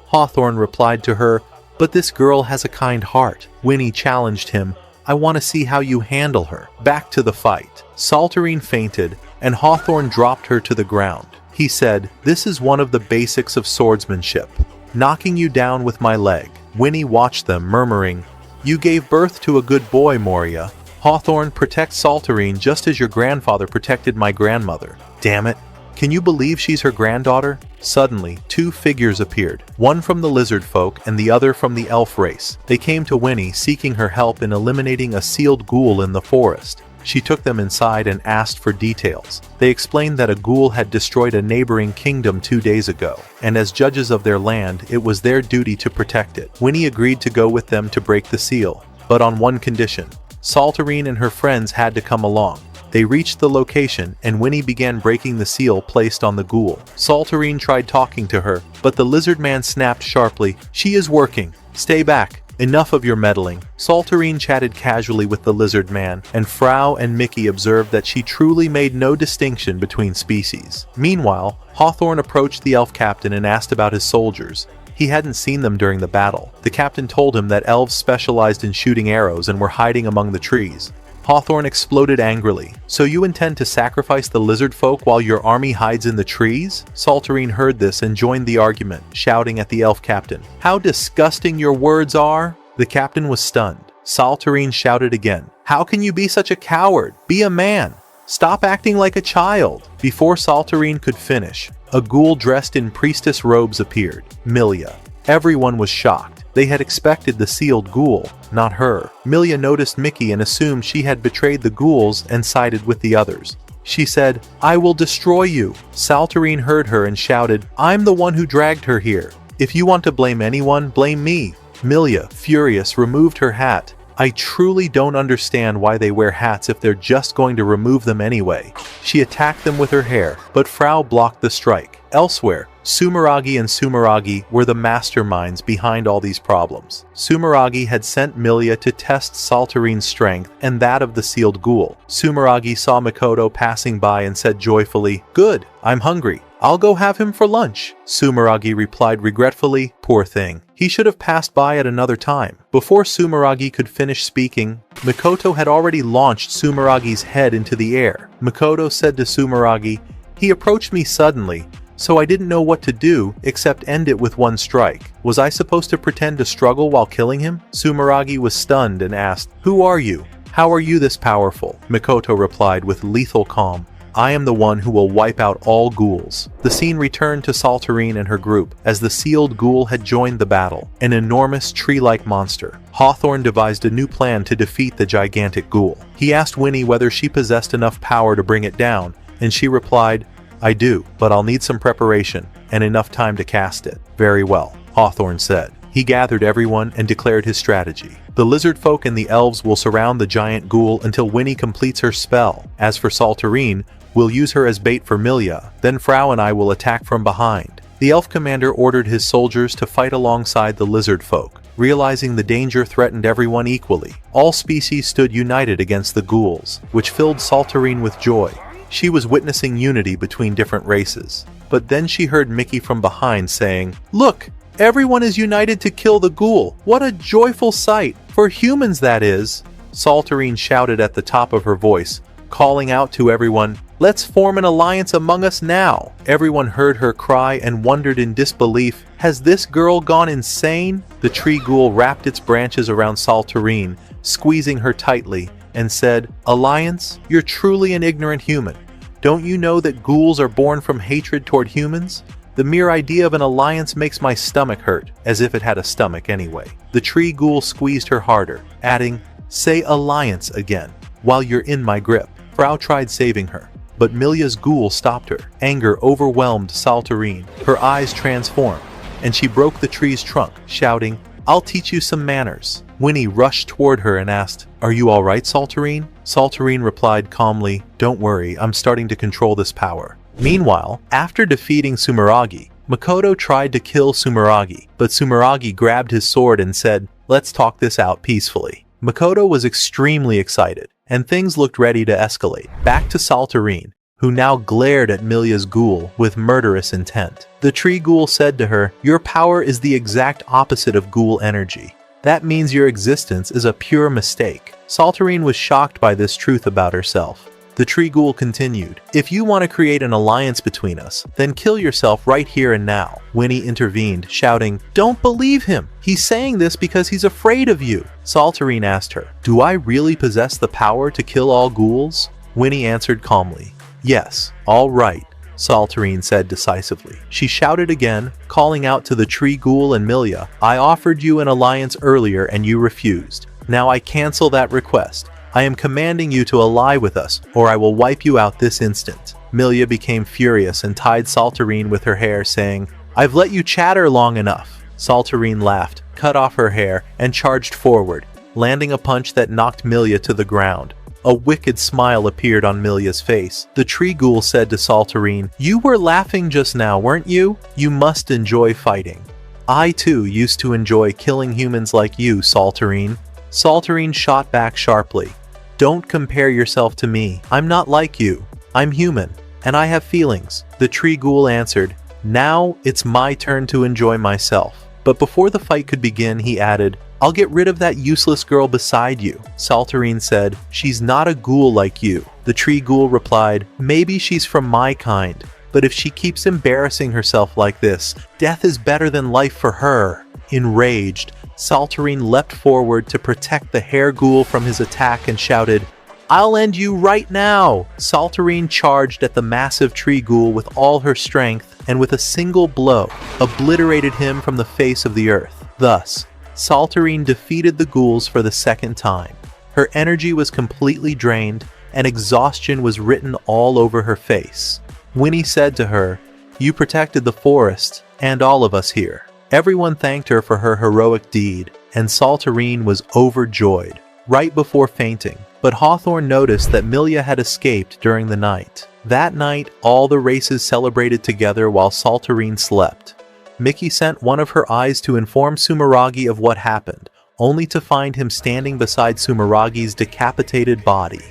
Hawthorne replied to her, "But this girl has a kind heart." Winnie challenged him, "I want to see how you handle her." Back to the fight. Saltarine fainted, and Hawthorne dropped her to the ground. He said, "This is one of the basics of swordsmanship. Knocking you down with my leg." Winnie watched them, murmuring, "You gave birth to a good boy, Moria. Hawthorne, protect Saltarine just as your grandfather protected my grandmother." Damn it. Can you believe she's her granddaughter? Suddenly, two figures appeared, one from the lizard folk and the other from the elf race. They came to Winnie, seeking her help in eliminating a sealed ghoul in the forest. She took them inside and asked for details. They explained that a ghoul had destroyed a neighboring kingdom 2 days ago, and as judges of their land, it was their duty to protect it. Winnie agreed to go with them to break the seal, but on one condition. Saltarine and her friends had to come along. They reached the location, and Winnie began breaking the seal placed on the ghoul. Saltarine tried talking to her, but the lizard man snapped sharply, "She is working. Stay back. Enough of your meddling." Saltarine chatted casually with the lizard man, and Frau and Mickey observed that she truly made no distinction between species. Meanwhile, Hawthorne approached the elf captain and asked about his soldiers. He hadn't seen them during the battle. The captain told him that elves specialized in shooting arrows and were hiding among the trees. Hawthorne exploded angrily. "So you intend to sacrifice the lizard folk while your army hides in the trees?" Saltarine heard this and joined the argument, shouting at the elf captain, "How disgusting your words are!" The captain was stunned. Saltarine shouted again, "How can you be such a coward? Be a man! Stop acting like a child!" Before Saltarine could finish, a ghoul dressed in priestess robes appeared, Milia. Everyone was shocked. They had expected the sealed ghoul, not her. Milia noticed Mickey and assumed she had betrayed the ghouls and sided with the others. She said, "I will destroy you." Saltarine heard her and shouted, "I'm the one who dragged her here. If you want to blame anyone, blame me." Milia, furious, removed her hat. "I truly don't understand why they wear hats if they're just going to remove them anyway." She attacked them with her hair, but Frau blocked the strike. Elsewhere, Sumeragi and Sumeragi were the masterminds behind all these problems. Sumeragi had sent Milia to test Saltarine's strength and that of the sealed ghoul. Sumeragi saw Mikoto passing by and said joyfully, "Good, I'm hungry. I'll go have him for lunch." Sumeragi replied regretfully, "Poor thing. He should have passed by at another time." Before Sumeragi could finish speaking, Mikoto had already launched Sumeragi's head into the air. Mikoto said to Sumeragi, "He approached me suddenly, so I didn't know what to do except end it with one strike. Was I supposed to pretend to struggle while killing him?" Sumeragi was stunned and asked, "Who are you? How are you this powerful?" Mikoto replied with lethal calm, "I am the one who will wipe out all ghouls." The scene returned to Saltarine and her group, as the sealed ghoul had joined the battle, an enormous tree-like monster. Hawthorne devised a new plan to defeat the gigantic ghoul. He asked Winnie whether she possessed enough power to bring it down, and she replied, "I do, but I'll need some preparation, and enough time to cast it." "Very well," Hawthorne said. He gathered everyone and declared his strategy. "The lizard folk and the elves will surround the giant ghoul until Winnie completes her spell. As for Saltarine, we'll use her as bait for Milia, then Frau and I will attack from behind." The elf commander ordered his soldiers to fight alongside the lizard folk. Realizing the danger threatened everyone equally, all species stood united against the ghouls, which filled Saltarine with joy. She was witnessing unity between different races. But then she heard Mickey from behind saying, "Look! Everyone is united to kill the ghoul! What a joyful sight! For humans, that is!" Saltarine shouted at the top of her voice, calling out to everyone, "Let's form an alliance among us now!" Everyone heard her cry and wondered in disbelief, "Has this girl gone insane?" The tree ghoul wrapped its branches around Saltarine, squeezing her tightly, and said, "Alliance? You're truly an ignorant human. Don't you know that ghouls are born from hatred toward humans? The mere idea of an alliance makes my stomach hurt," as if it had a stomach anyway. The tree ghoul squeezed her harder, adding, "Say alliance again, while you're in my grip." Frau tried saving her, but Milia's ghoul stopped her. Anger overwhelmed Saltarine. Her eyes transformed, and she broke the tree's trunk, shouting, "I'll teach you some manners." Winnie rushed toward her and asked, "Are you all right, Saltarine?" Saltarine replied calmly, "Don't worry, I'm starting to control this power." Meanwhile, after defeating Sumeragi, Makoto tried to kill Sumeragi, but Sumeragi grabbed his sword and said, "Let's talk this out peacefully." Makoto was extremely excited, and things looked ready to escalate. Back to Saltarine, who now glared at Milya's ghoul with murderous intent. The tree ghoul said to her, "Your power is the exact opposite of ghoul energy. That means your existence is a pure mistake." Saltarine was shocked by this truth about herself. The tree ghoul continued, "If you want to create an alliance between us, then kill yourself right here and now." Winnie intervened, shouting, "Don't believe him! He's saying this because he's afraid of you." Saltarine asked her, "Do I really possess the power to kill all ghouls?" Winnie answered calmly, "Yes, all right," Saltarine said decisively. She shouted again, calling out to the tree ghoul and Milya, "I offered you an alliance earlier and you refused. Now I cancel that request. I am commanding you to ally with us, or I will wipe you out this instant." Milya became furious and tied Saltarine with her hair, saying, "I've let you chatter long enough." Saltarine laughed, cut off her hair, and charged forward, landing a punch that knocked Milya to the ground. A wicked smile appeared on Milya's face. The tree ghoul said to Saltarine, "You were laughing just now, weren't you? You must enjoy fighting." "I too used to enjoy killing humans like you, Saltarine." Saltarine shot back sharply. "Don't compare yourself to me. I'm not like you. I'm human, and I have feelings." The tree ghoul answered, "Now it's my turn to enjoy myself." But before the fight could begin, he added, "I'll get rid of that useless girl beside you." Saltarine said, "She's not a ghoul like you." The tree ghoul replied, "Maybe she's from my kind, but if she keeps embarrassing herself like this, death is better than life for her." Enraged, Saltarine leapt forward to protect the hair ghoul from his attack and shouted, "I'll end you right now!" Saltarine charged at the massive tree ghoul with all her strength and with a single blow obliterated him from the face of the earth. Thus, Saltarine defeated the ghouls for the second time. Her energy was completely drained and exhaustion was written all over her face. Winnie said to her, "You protected the forest and all of us here." Everyone thanked her for her heroic deed, and Saltarine was overjoyed, right before fainting. But Hawthorne noticed that Milya had escaped during the night. That night, all the races celebrated together while Saltarine slept. Mickey sent one of her eyes to inform Sumeragi of what happened, only to find him standing beside Sumeragi's decapitated body.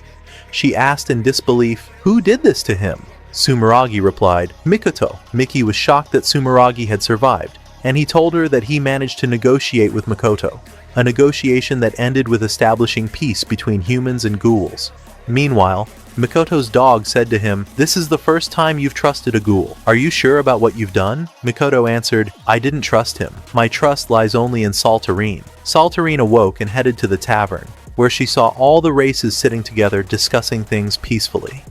She asked in disbelief, "Who did this to him?" Sumeragi replied, "Mikoto." Mickey was shocked that Sumeragi had survived, and he told her that he managed to negotiate with Makoto, a negotiation that ended with establishing peace between humans and ghouls. Meanwhile, Mikoto's dog said to him, "This is the first time you've trusted a ghoul. Are you sure about what you've done?" Mikoto answered, "I didn't trust him. My trust lies only in Saltarine." Saltarine awoke and headed to the tavern, where she saw all the races sitting together discussing things peacefully.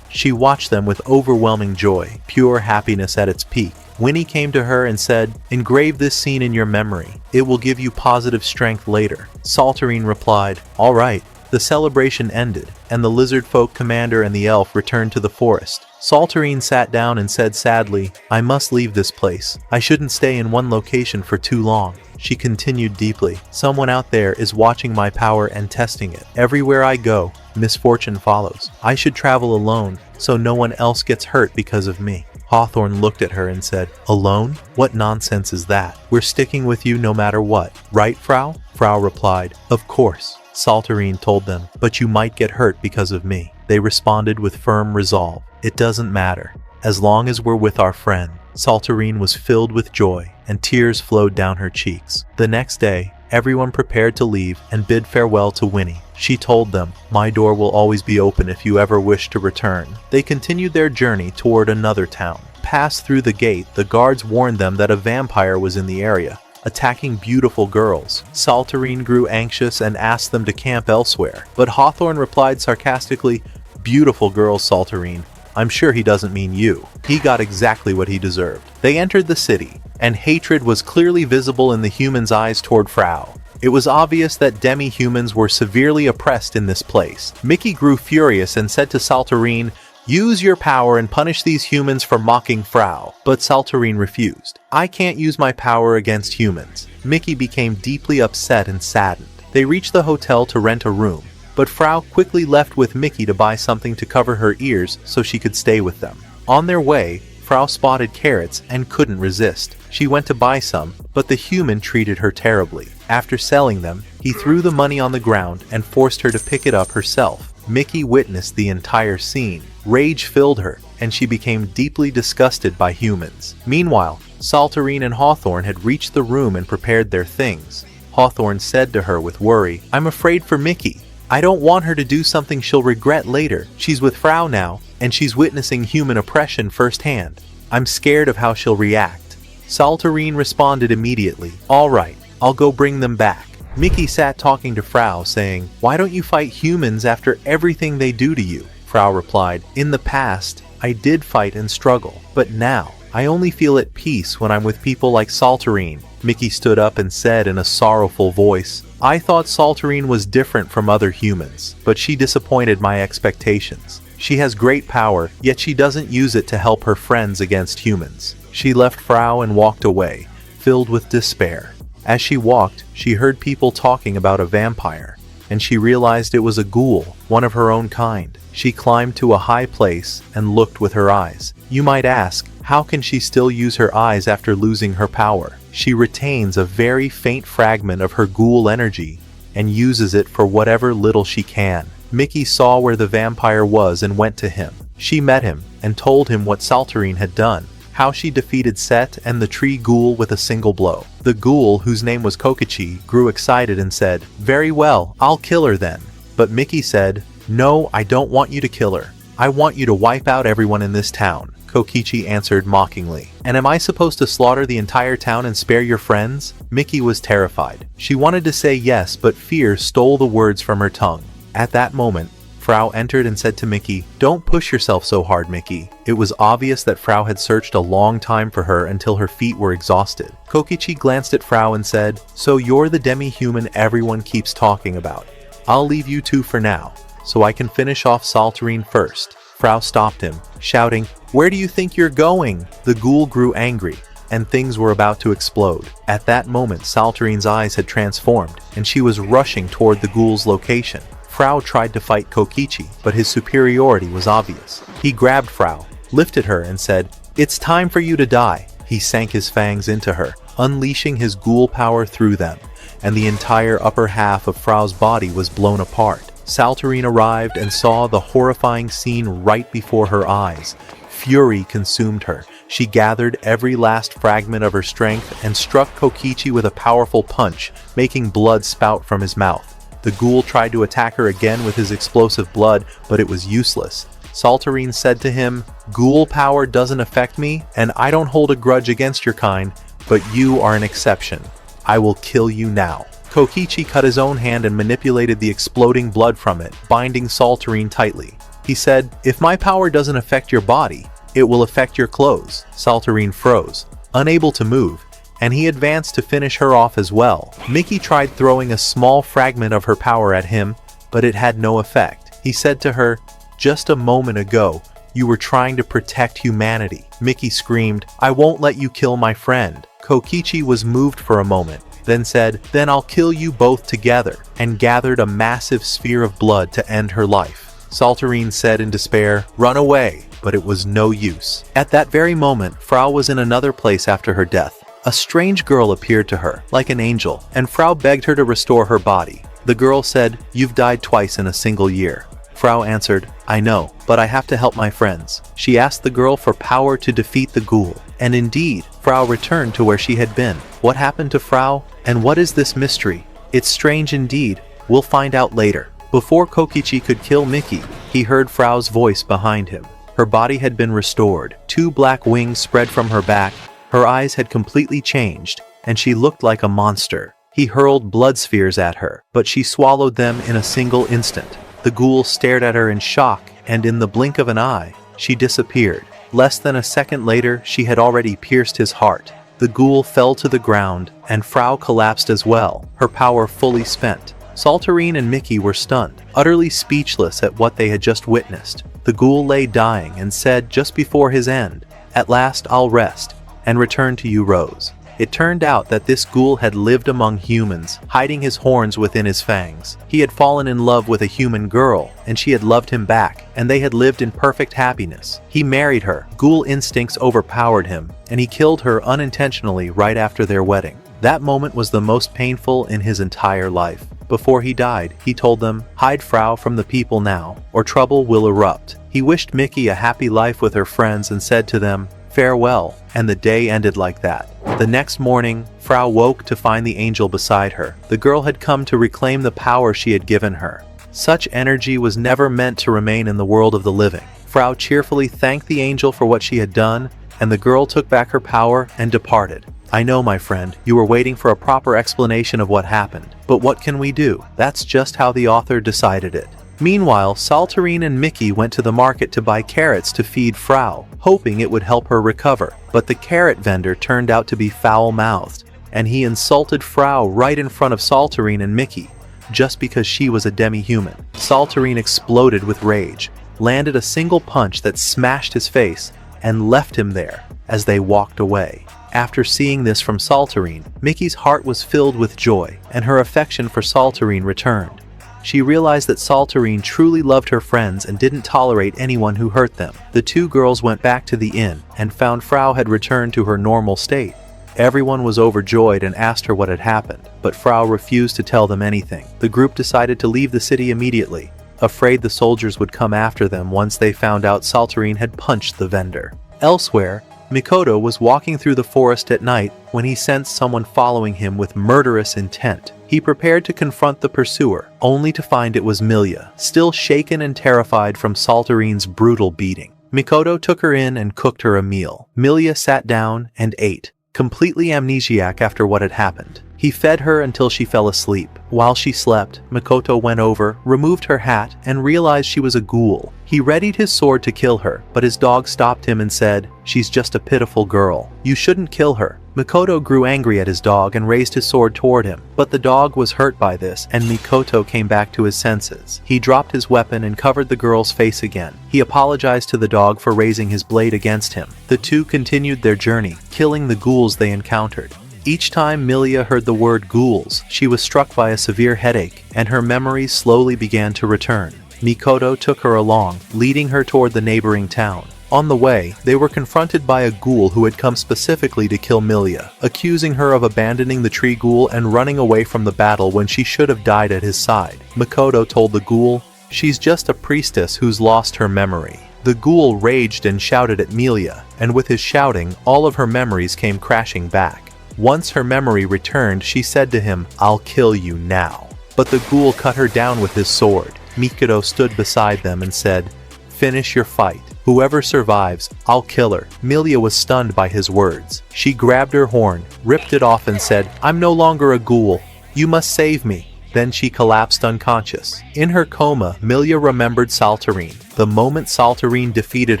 She watched them with overwhelming joy, pure happiness at its peak. Winnie came to her and said, "Engrave this scene in your memory. It will give you positive strength later." Saltarine replied, "All right." The celebration ended, and the lizard folk commander and the elf returned to the forest. Saltarine sat down and said sadly, "I must leave this place. I shouldn't stay in one location for too long." She continued deeply, "Someone out there is watching my power and testing it. Everywhere I go, misfortune follows. I should travel alone, so no one else gets hurt because of me." Hawthorne looked at her and said, "Alone? What nonsense is that? We're sticking with you no matter what. Right, Frau?" Frau replied, "Of course." Saltarine told them, "But you might get hurt because of me." They responded with firm resolve, "It doesn't matter, as long as we're with our friend." Saltarine was filled with joy, and tears flowed down her cheeks. The next day, everyone prepared to leave and bid farewell to Winnie. She told them, "My door will always be open if you ever wish to return." They continued their journey toward another town. Passed through the gate, the guards warned them that a vampire was in the area, attacking beautiful girls. Saltarine grew anxious and asked them to camp elsewhere. But Hawthorne replied sarcastically, "Beautiful girls, Saltarine. I'm sure he doesn't mean you." He got exactly what he deserved. They entered the city, and hatred was clearly visible in the humans' eyes toward Frau. It was obvious that demi-humans were severely oppressed in this place. Mickey grew furious and said to Saltarine, "Use your power and punish these humans for mocking Frau." But Saltarine refused. "I can't use my power against humans." Mickey became deeply upset and saddened. They reached the hotel to rent a room, but Frau quickly left with Mickey to buy something to cover her ears so she could stay with them. On their way, Frau spotted carrots and couldn't resist. She went to buy some, but the human treated her terribly. After selling them, he threw the money on the ground and forced her to pick it up herself. Mickey witnessed the entire scene. Rage filled her, and she became deeply disgusted by humans. Meanwhile, Saltarine and Hawthorne had reached the room and prepared their things. Hawthorne said to her with worry, "I'm afraid for Mickey. I don't want her to do something she'll regret later. She's with Frau now, and she's witnessing human oppression firsthand. I'm scared of how she'll react." Saltarine responded immediately, "All right, I'll go bring them back." Mickey sat talking to Frau, saying, "Why don't you fight humans after everything they do to you?" Frau replied, "In the past, I did fight and struggle, but now, I only feel at peace when I'm with people like Saltarine." Mickey stood up and said in a sorrowful voice, "I thought Saltarine was different from other humans, but she disappointed my expectations. She has great power, yet she doesn't use it to help her friends against humans." She left Frau and walked away, filled with despair. As she walked, she heard people talking about a vampire, and she realized it was a ghoul, one of her own kind. She climbed to a high place and looked with her eyes. You might ask, how can she still use her eyes after losing her power? She retains a very faint fragment of her ghoul energy and uses it for whatever little she can. Mickey saw where the vampire was and went to him. She met him and told him what Saltarine had done, how she defeated Set and the tree ghoul with a single blow. The ghoul, whose name was Kokichi, grew excited and said, "Very well, I'll kill her then." But Mickey said, "No, I don't want you to kill her. I want you to wipe out everyone in this town." Kokichi answered mockingly, "And am I supposed to slaughter the entire town and spare your friends?" Mickey was terrified. She wanted to say yes, but fear stole the words from her tongue. At that moment, Frau entered and said to Mickey, "Don't push yourself so hard, Mickey." It was obvious that Frau had searched a long time for her until her feet were exhausted. Kokichi glanced at Frau and said, "So you're the demi-human everyone keeps talking about. I'll leave you two for now, so I can finish off Saltarine first." Frau stopped him, shouting, "Where do you think you're going?" The ghoul grew angry, and things were about to explode. At that moment, Saltarine's eyes had transformed, and she was rushing toward the ghoul's location. Frau tried to fight Kokichi, but his superiority was obvious. He grabbed Frau, lifted her, and said, "It's time for you to die." He sank his fangs into her, unleashing his ghoul power through them, and the entire upper half of Frau's body was blown apart. Saltarine arrived and saw the horrifying scene right before her eyes. Fury consumed her. She gathered every last fragment of her strength and struck Kokichi with a powerful punch, making blood spout from his mouth. The ghoul tried to attack her again with his explosive blood, but it was useless. Saltarine said to him, "Ghoul power doesn't affect me, and I don't hold a grudge against your kind, but you are an exception. I will kill you now." Kokichi cut his own hand and manipulated the exploding blood from it, binding Saltarine tightly. He said, "If my power doesn't affect your body, it will affect your clothes." Saltarine froze, unable to move, and he advanced to finish her off as well. Mickey tried throwing a small fragment of her power at him, but it had no effect. He said to her, "Just a moment ago, you were trying to protect humanity." Mickey screamed, "I won't let you kill my friend." Kokichi was moved for a moment, then said, "Then I'll kill you both together," and gathered a massive sphere of blood to end her life. Saltarine said in despair, "Run away," but it was no use. At that very moment, Frau was in another place after her death. A strange girl appeared to her, like an angel, and Frau begged her to restore her body. The girl said, "You've died twice in a single year." Frau answered, "I know, but I have to help my friends." She asked the girl for power to defeat the ghoul, and indeed, Frau returned to where she had been. What happened to Frau, and what is this mystery? It's strange indeed. We'll find out later. Before Kokichi could kill Mickey, he heard Frau's voice behind him. Her body had been restored. 2 black wings spread from her back. Her eyes had completely changed, and she looked like a monster. He hurled blood spheres at her, but she swallowed them in a single instant. The ghoul stared at her in shock, and in the blink of an eye, she disappeared. Less than a second later, she had already pierced his heart. The ghoul fell to the ground, and Frau collapsed as well, her power fully spent. Saltarine and Mickey were stunned, utterly speechless at what they had just witnessed. The ghoul lay dying and said just before his end, "At last I'll rest, and return to you, Rose." It turned out that this ghoul had lived among humans, hiding his horns within his fangs. He had fallen in love with a human girl, and she had loved him back, and they had lived in perfect happiness. He married her, ghoul instincts overpowered him, and he killed her unintentionally right after their wedding. That moment was the most painful in his entire life. Before he died, he told them, "Hide Frau from the people now, or trouble will erupt." He wished Mickey a happy life with her friends and said to them, "Farewell," and the day ended like that. The next morning, Frau woke to find the angel beside her. The girl had come to reclaim the power she had given her. Such energy was never meant to remain in the world of the living. Frau cheerfully thanked the angel for what she had done, and the girl took back her power and departed. I know, my friend, you were waiting for a proper explanation of what happened, but what can we do? That's just how the author decided it. Meanwhile, Saltarine and Mickey went to the market to buy carrots to feed Frau, hoping it would help her recover. But the carrot vendor turned out to be foul-mouthed, and he insulted Frau right in front of Saltarine and Mickey, just because she was a demi-human. Saltarine exploded with rage, landed a single punch that smashed his face, and left him there as they walked away. After seeing this from Saltarine, Mickey's heart was filled with joy, and her affection for Saltarine returned. She realized that Saltarine truly loved her friends and didn't tolerate anyone who hurt them. The two girls went back to the inn and found Frau had returned to her normal state. Everyone was overjoyed and asked her what had happened, but Frau refused to tell them anything. The group decided to leave the city immediately, afraid the soldiers would come after them once they found out Saltarine had punched the vendor. Elsewhere, Mikoto was walking through the forest at night when he sensed someone following him with murderous intent. He prepared to confront the pursuer, only to find it was Milia, still shaken and terrified from Saltarine's brutal beating. Mikoto took her in and cooked her a meal. Milia sat down and ate, completely amnesiac after what had happened. He fed her until she fell asleep. While she slept, Mikoto went over, removed her hat, and realized she was a ghoul. He readied his sword to kill her, but his dog stopped him and said, "She's just a pitiful girl. You shouldn't kill her." Mikoto grew angry at his dog and raised his sword toward him, but the dog was hurt by this, and Mikoto came back to his senses. He dropped his weapon and covered the girl's face again. He apologized to the dog for raising his blade against him. The two continued their journey, killing the ghouls they encountered. Each time Milia heard the word ghouls, she was struck by a severe headache, and her memories slowly began to return. Mikoto took her along, leading her toward the neighboring town. On the way, they were confronted by a ghoul who had come specifically to kill Milia, accusing her of abandoning the tree ghoul and running away from the battle when she should have died at his side. Mikoto told the ghoul, "She's just a priestess who's lost her memory." The ghoul raged and shouted at Milia, and with his shouting, all of her memories came crashing back. Once her memory returned, she said to him, "I'll kill you now." But the ghoul cut her down with his sword. Mikoto stood beside them and said, "Finish your fight. Whoever survives, I'll kill her." Milia was stunned by his words. She grabbed her horn, ripped it off and said, "I'm no longer a ghoul. You must save me." Then she collapsed unconscious. In her coma, Milia remembered Saltarine, the moment Saltarine defeated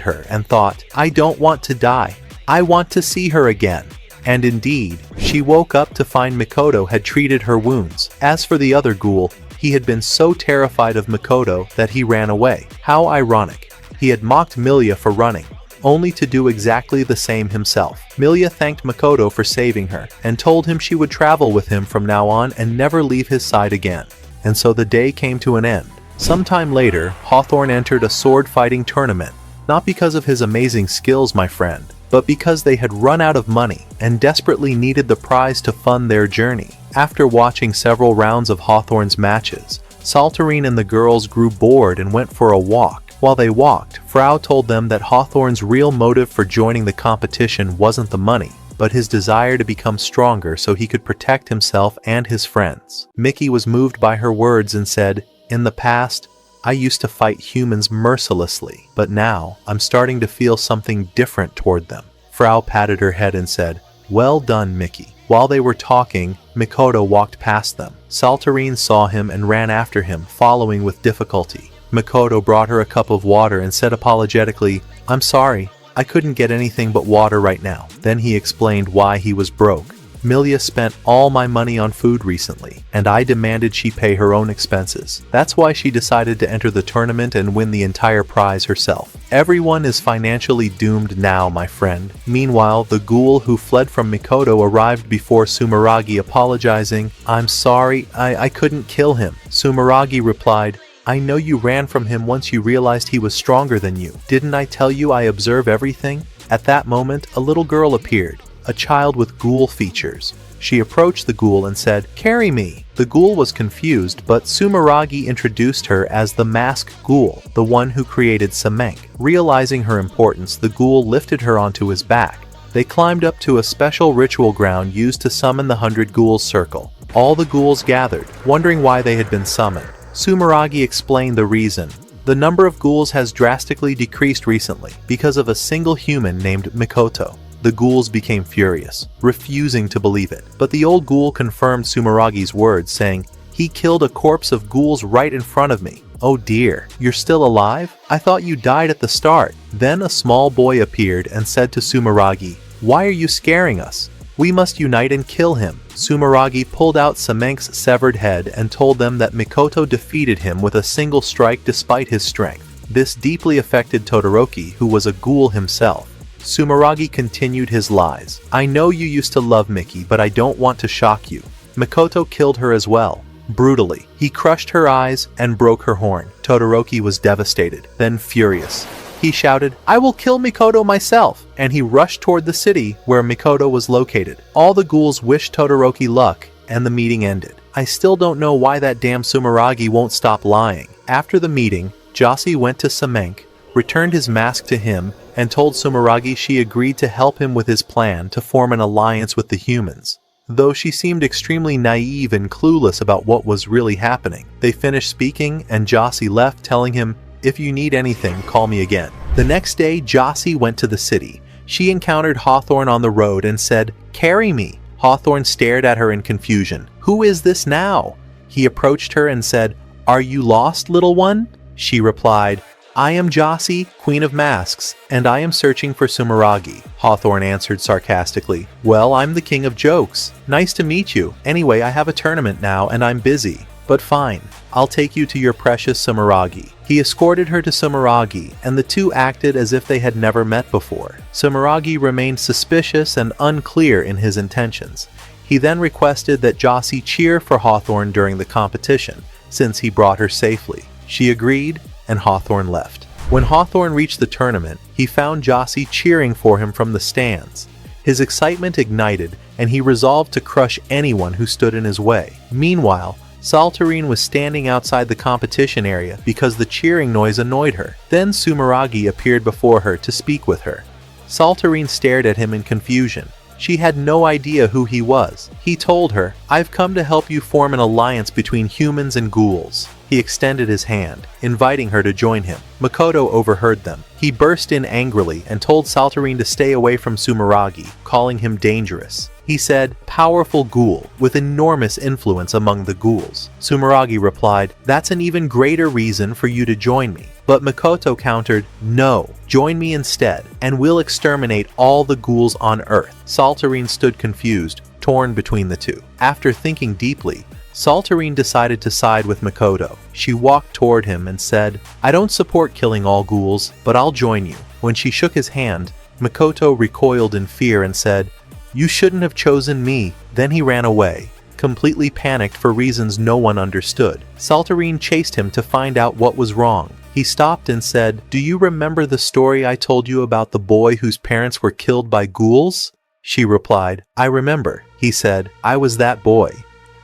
her, and thought, "I don't want to die. I want to see her again." And indeed, she woke up to find Mikoto had treated her wounds. As for the other ghoul, he had been so terrified of Mikoto that he ran away. How ironic. He had mocked Milia for running, only to do exactly the same himself. Milia thanked Mikoto for saving her, and told him she would travel with him from now on and never leave his side again. And so the day came to an end. Sometime later, Hawthorne entered a sword-fighting tournament, not because of his amazing skills, my friend, but because they had run out of money and desperately needed the prize to fund their journey. After watching several rounds of Hawthorne's matches, Saltarine and the girls grew bored and went for a walk. While they walked, Frau told them that Hawthorne's real motive for joining the competition wasn't the money, but his desire to become stronger so he could protect himself and his friends. Mickey was moved by her words and said, "In the past, I used to fight humans mercilessly, but now I'm starting to feel something different toward them." Frau patted her head and said, "Well done, Mickey." While they were talking, Mikoto walked past them. Saltarine saw him and ran after him, following with difficulty. Mikoto brought her a cup of water and said apologetically, "I'm sorry, I couldn't get anything but water right now." Then he explained why he was broke. Milia spent all my money on food recently, and I demanded she pay her own expenses. That's why she decided to enter the tournament and win the entire prize herself. Everyone is financially doomed now, my friend. Meanwhile, the ghoul who fled from Mikoto arrived before Sumeragi, apologizing. I'm sorry, I couldn't kill him. Sumeragi replied, I know you ran from him once you realized he was stronger than you. Didn't I tell you I observe everything? At that moment, a little girl appeared, a child with ghoul features. She approached the ghoul and said, "Carry me." The ghoul was confused, but Sumeragi introduced her as the masked ghoul, the one who created Samenk. Realizing her importance, the ghoul lifted her onto his back. They climbed up to a special ritual ground used to summon the 100 Ghouls circle. All the ghouls gathered, wondering why they had been summoned. Sumeragi explained the reason. The number of ghouls has drastically decreased recently because of a single human named Mikoto. The ghouls became furious, refusing to believe it. But the old ghoul confirmed Sumeragi's words, saying, "He killed a corpse of ghouls right in front of me." "Oh dear, you're still alive? I thought you died at the start." Then a small boy appeared and said to Sumeragi, "Why are you scaring us? We must unite and kill him." Sumeragi pulled out Samenk's severed head and told them that Mikoto defeated him with a single strike despite his strength. This deeply affected Todoroki, who was a ghoul himself. Sumeragi continued his lies. "I know you used to love Miki, but I don't want to shock you. Mikoto killed her as well. Brutally. He crushed her eyes and broke her horn." Todoroki was devastated, then furious. He shouted, "I will kill Mikoto myself!" And he rushed toward the city where Mikoto was located. All the ghouls wished Todoroki luck, and the meeting ended. I still don't know why that damn Sumeragi won't stop lying. After the meeting, Josie went to Samenk, returned his mask to him, and told Sumeragi she agreed to help him with his plan to form an alliance with the humans. Though she seemed extremely naive and clueless about what was really happening. They finished speaking, and Josie left, telling him, "If you need anything, call me again." The next day, Josie went to the city. She encountered Hawthorne on the road and said, "Carry me." Hawthorne stared at her in confusion. "Who is this now?" He approached her and said, "Are you lost, little one?" She replied, "I am Josie, Queen of Masks, and I am searching for Sumeragi." Hawthorne answered sarcastically, "Well, I'm the king of jokes. Nice to meet you. Anyway, I have a tournament now and I'm busy. But fine, I'll take you to your precious Sumeragi." He escorted her to Sumeragi, and the two acted as if they had never met before. Sumeragi remained suspicious and unclear in his intentions. He then requested that Josie cheer for Hawthorne during the competition, since he brought her safely. She agreed, and Hawthorne left. When Hawthorne reached the tournament, he found Josie cheering for him from the stands. His excitement ignited, and he resolved to crush anyone who stood in his way. Meanwhile, Saltarine was standing outside the competition area because the cheering noise annoyed her. Then Sumeragi appeared before her to speak with her. Saltarine stared at him in confusion. She had no idea who he was. He told her, "I've come to help you form an alliance between humans and ghouls." He extended his hand, inviting her to join him. Mikoto overheard them. He burst in angrily and told Saltarine to stay away from Sumeragi, calling him dangerous. He said, "Powerful ghoul, with enormous influence among the ghouls." Sumeragi replied, "That's an even greater reason for you to join me." But Mikoto countered, "No, join me instead, and we'll exterminate all the ghouls on Earth." Saltarine stood confused, torn between the two. After thinking deeply, Saltarine decided to side with Mikoto. She walked toward him and said, "I don't support killing all ghouls, but I'll join you." When she shook his hand, Mikoto recoiled in fear and said, "You shouldn't have chosen me." Then he ran away, completely panicked for reasons no one understood. Saltarine chased him to find out what was wrong. He stopped and said, "Do you remember the story I told you about the boy whose parents were killed by ghouls?" She replied, "I remember." He said, "I was that boy.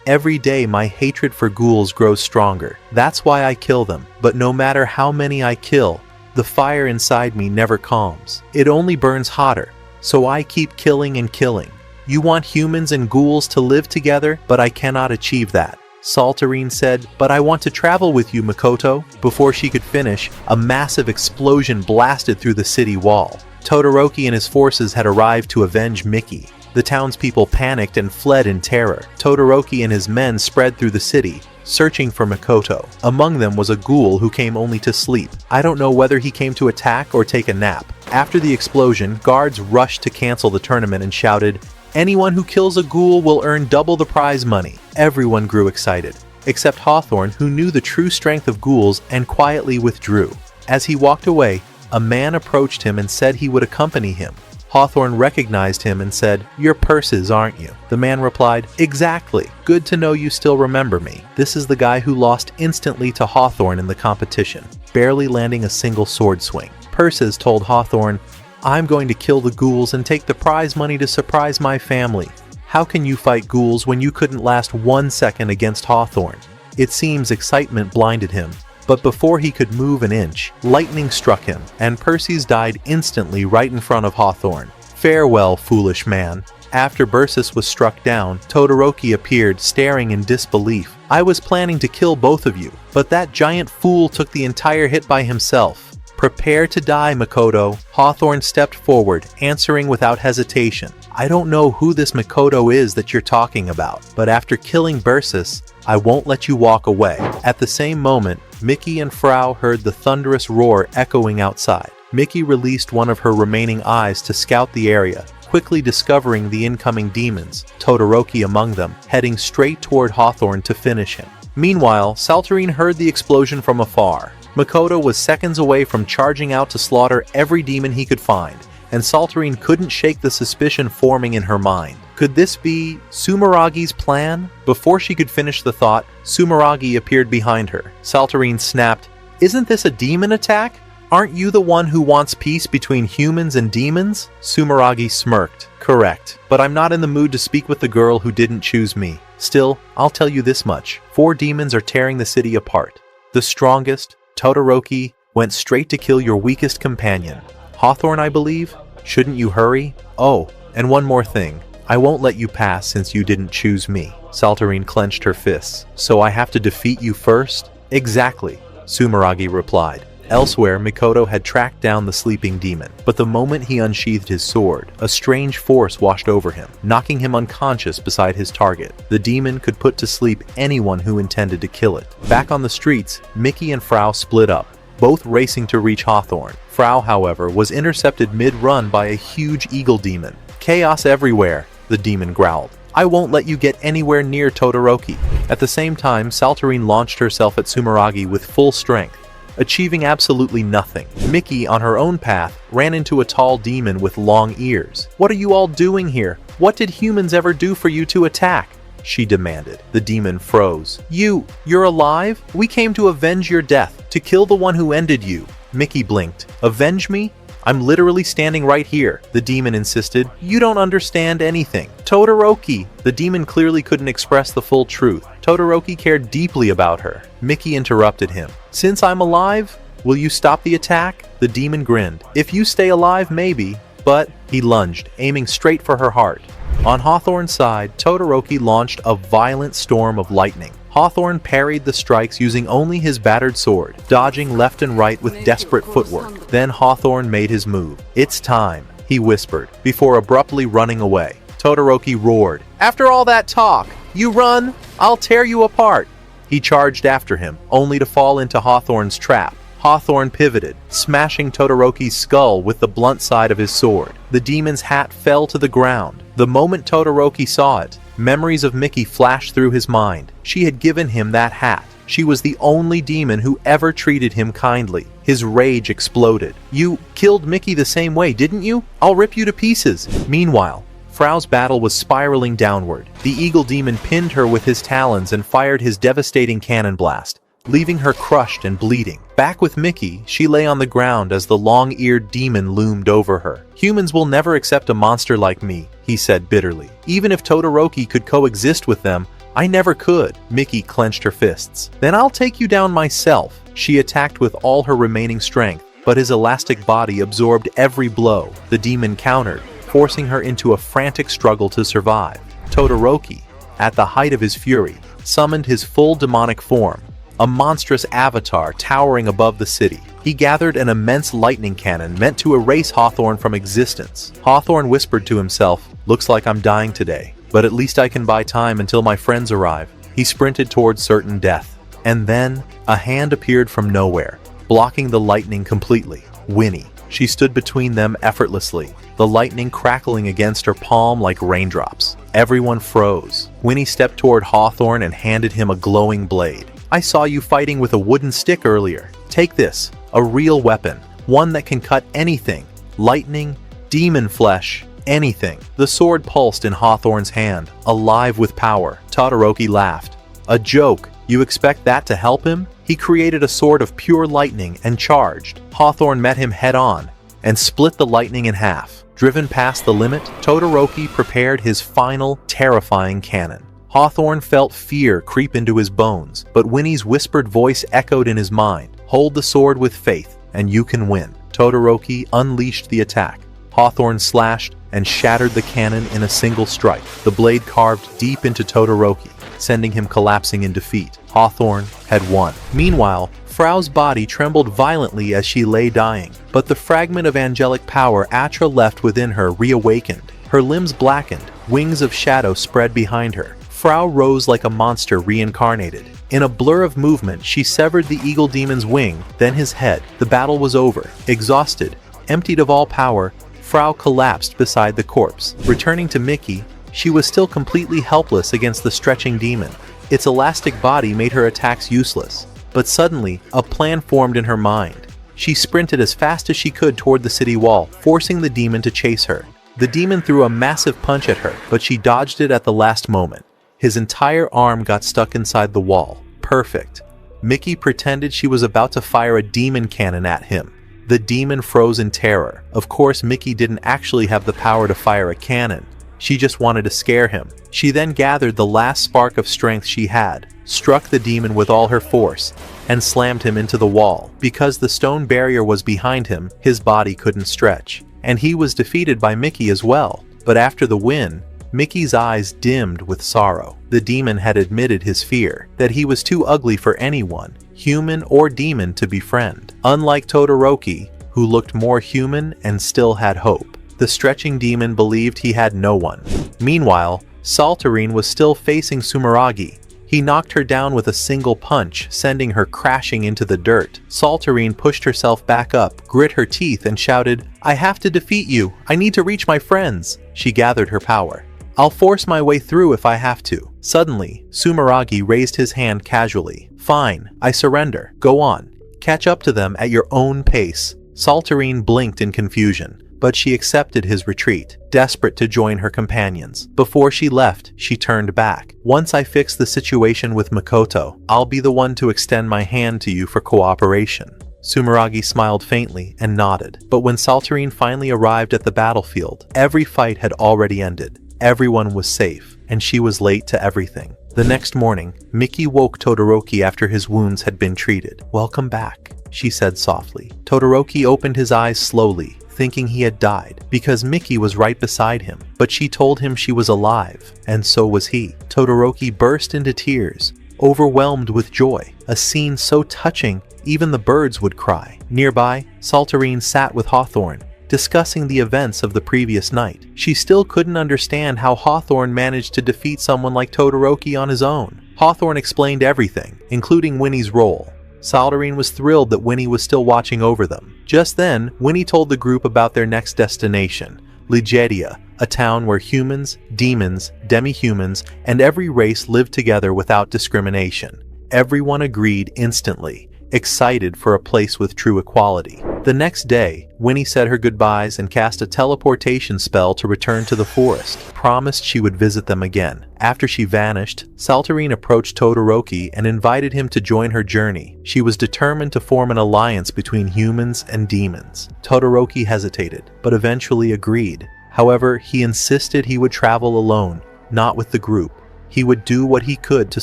Every day my hatred for ghouls grows stronger. That's why I kill them. But no matter how many I kill, the fire inside me never calms. It only burns hotter. So I keep killing and killing. You want humans and ghouls to live together, but I cannot achieve that." Saltarine said, "But I want to travel with you, Mikoto." Before she could finish, a massive explosion blasted through the city wall. Todoroki and his forces had arrived to avenge Miki. The townspeople panicked and fled in terror. Todoroki and his men spread through the city, searching for Mikoto. Among them was a ghoul who came only to sleep. I don't know whether he came to attack or take a nap. After the explosion, guards rushed to cancel the tournament and shouted, Anyone who kills a ghoul will earn double the prize money. Everyone grew excited, except Hawthorne, who knew the true strength of ghouls and quietly withdrew. As he walked away, a man approached him and said he would accompany him. Hawthorne recognized him and said, "You're Persis, aren't you?" The man replied, "Exactly. Good to know you still remember me." This is the guy who lost instantly to Hawthorne in the competition, barely landing a single sword swing. Persis told Hawthorne, "I'm going to kill the ghouls and take the prize money to surprise my family." How can you fight ghouls when you couldn't last 1 second against Hawthorne? It seems excitement blinded him. But before he could move an inch, lightning struck him, and Persis died instantly right in front of Hawthorne. "Farewell, foolish man." After Persis was struck down, Todoroki appeared, staring in disbelief. "I was planning to kill both of you, but that giant fool took the entire hit by himself." "Prepare to die, Makoto." Hawthorne stepped forward, answering without hesitation. "I don't know who this Makoto is that you're talking about, but after killing Persis, I won't let you walk away." At the same moment, Mickey and Frau heard the thunderous roar echoing outside. Mickey released one of her remaining eyes to scout the area, quickly discovering the incoming demons, Todoroki among them, heading straight toward Hawthorne to finish him. Meanwhile, Saltarine heard the explosion from afar. Makoto was seconds away from charging out to slaughter every demon he could find, and Saltarine couldn't shake the suspicion forming in her mind. Could this be Sumeragi's plan? Before she could finish the thought, Sumeragi appeared behind her. Saltarine snapped, "Isn't this a demon attack? Aren't you the one who wants peace between humans and demons?" Sumeragi smirked. "Correct, but I'm not in the mood to speak with the girl who didn't choose me. Still, I'll tell you this much. 4 demons are tearing the city apart. The strongest, Todoroki, went straight to kill your weakest companion. Hawthorne, I believe? Shouldn't you hurry? Oh, and one more thing. I won't let you pass since you didn't choose me." Saltarine clenched her fists. "So I have to defeat you first?" "Exactly," Sumeragi replied. Elsewhere, Mikoto had tracked down the sleeping demon, but the moment he unsheathed his sword, a strange force washed over him, knocking him unconscious beside his target. The demon could put to sleep anyone who intended to kill it. Back on the streets, Mickey and Frau split up, both racing to reach Hawthorne. Frau, however, was intercepted mid-run by a huge eagle demon. "Chaos everywhere," the demon growled. "I won't let you get anywhere near Todoroki." At the same time, Saltarine launched herself at Sumeragi with full strength, achieving absolutely nothing. Mickey, on her own path, ran into a tall demon with long ears. "What are you all doing here? What did humans ever do for you to attack?" she demanded. The demon froze. You're alive? We came to avenge your death, to kill the one who ended you." Mickey blinked. "Avenge me? I'm literally standing right here," the demon insisted. "You don't understand anything." "Todoroki!" The demon clearly couldn't express the full truth. Todoroki cared deeply about her. Mickey interrupted him. "Since I'm alive, will you stop the attack?" The demon grinned. "If you stay alive, maybe." But he lunged, aiming straight for her heart. On Hawthorne's side, Todoroki launched a violent storm of lightning. Hawthorne parried the strikes using only his battered sword, dodging left and right with desperate footwork. Then Hawthorne made his move. "It's time," he whispered, before abruptly running away. Todoroki roared, "After all that talk, you run? I'll tear you apart." He charged after him, only to fall into Hawthorne's trap. Hawthorne pivoted, smashing Todoroki's skull with the blunt side of his sword. The demon's hat fell to the ground. The moment Todoroki saw it, memories of Mickey flashed through his mind. She had given him that hat. She was the only demon who ever treated him kindly. His rage exploded. "You killed Mickey the same way, didn't you? I'll rip you to pieces." Meanwhile, Frau's battle was spiraling downward. The eagle demon pinned her with his talons and fired his devastating cannon blast, leaving her crushed and bleeding. Back with Mickey, she lay on the ground as the long-eared demon loomed over her. "Humans will never accept a monster like me," he said bitterly. "Even if Todoroki could coexist with them, I never could." Mickey clenched her fists. "Then I'll take you down myself." She attacked with all her remaining strength, but his elastic body absorbed every blow. The demon countered, forcing her into a frantic struggle to survive. Todoroki, at the height of his fury, summoned his full demonic form, a monstrous avatar towering above the city. He gathered an immense lightning cannon meant to erase Hawthorne from existence. Hawthorne whispered to himself, "Looks like I'm dying today, but at least I can buy time until my friends arrive." He sprinted towards certain death. And then, a hand appeared from nowhere, blocking the lightning completely. Winnie. She stood between them effortlessly, the lightning crackling against her palm like raindrops. Everyone froze. Winnie stepped toward Hawthorne and handed him a glowing blade. I saw you fighting with a wooden stick earlier. Take this, a real weapon, one that can cut anything. Lightning, demon flesh, anything. The sword pulsed in Hawthorne's hand, alive with power. Todoroki laughed. A joke. You expect that to help him? He created a sword of pure lightning and charged. Hawthorne met him head-on and split the lightning in half. Driven past the limit, Todoroki prepared his final, terrifying cannon. Hawthorne felt fear creep into his bones, but Winnie's whispered voice echoed in his mind. Hold the sword with faith, and you can win. Todoroki unleashed the attack. Hawthorne slashed and shattered the cannon in a single strike. The blade carved deep into Todoroki, sending him collapsing in defeat. Hawthorne had won. Meanwhile, Frau's body trembled violently as she lay dying, but the fragment of angelic power Atra left within her reawakened. Her limbs blackened, wings of shadow spread behind her. Frau rose like a monster reincarnated. In a blur of movement, she severed the eagle demon's wing, then his head. The battle was over. Exhausted, emptied of all power, Frau collapsed beside the corpse. Returning to Mickey, she was still completely helpless against the stretching demon. Its elastic body made her attacks useless. But suddenly, a plan formed in her mind. She sprinted as fast as she could toward the city wall, forcing the demon to chase her. The demon threw a massive punch at her, but she dodged it at the last moment. His entire arm got stuck inside the wall. Perfect. Mickey pretended she was about to fire a demon cannon at him. The demon froze in terror. Of course, Mickey didn't actually have the power to fire a cannon. She just wanted to scare him. She then gathered the last spark of strength she had, struck the demon with all her force, and slammed him into the wall. Because the stone barrier was behind him, his body couldn't stretch. And he was defeated by Mickey as well. But after the win, Mickey's eyes dimmed with sorrow. The demon had admitted his fear, that he was too ugly for anyone, human or demon, to befriend. Unlike Todoroki, who looked more human and still had hope, the stretching demon believed he had no one. Meanwhile, Saltarine was still facing Sumeragi. He knocked her down with a single punch, sending her crashing into the dirt. Saltarine pushed herself back up, grit her teeth, and shouted, I have to defeat you. I need to reach my friends. She gathered her power. I'll force my way through if I have to. Suddenly, Sumeragi raised his hand casually. Fine, I surrender. Go on. Catch up to them at your own pace. Saltarine blinked in confusion, but she accepted his retreat, desperate to join her companions. Before she left, she turned back. Once I fix the situation with Makoto, I'll be the one to extend my hand to you for cooperation. Sumeragi smiled faintly and nodded. But when Saltarine finally arrived at the battlefield, every fight had already ended. Everyone was safe, and she was late to everything. The next morning, Mickey woke Todoroki after his wounds had been treated. Welcome back, she said softly. Todoroki opened his eyes slowly, thinking he had died, because Mickey was right beside him. But she told him she was alive, and so was he. Todoroki burst into tears, overwhelmed with joy. A scene so touching, even the birds would cry. Nearby, Saltarine sat with Hawthorne, discussing the events of the previous night. She still couldn't understand how Hawthorne managed to defeat someone like Todoroki on his own. Hawthorne explained everything, including Winnie's role. Saltarine was thrilled that Winnie was still watching over them. Just then, Winnie told the group about their next destination, Ligedia, a town where humans, demons, demi-humans, and every race lived together without discrimination. Everyone agreed instantly, excited for a place with true equality. The next day, Winnie said her goodbyes and cast a teleportation spell to return to the forest, promised she would visit them again. After she vanished, Saltarine approached Todoroki and invited him to join her journey. She was determined to form an alliance between humans and demons. Todoroki hesitated, but eventually agreed. However, he insisted he would travel alone, not with the group. He would do what he could to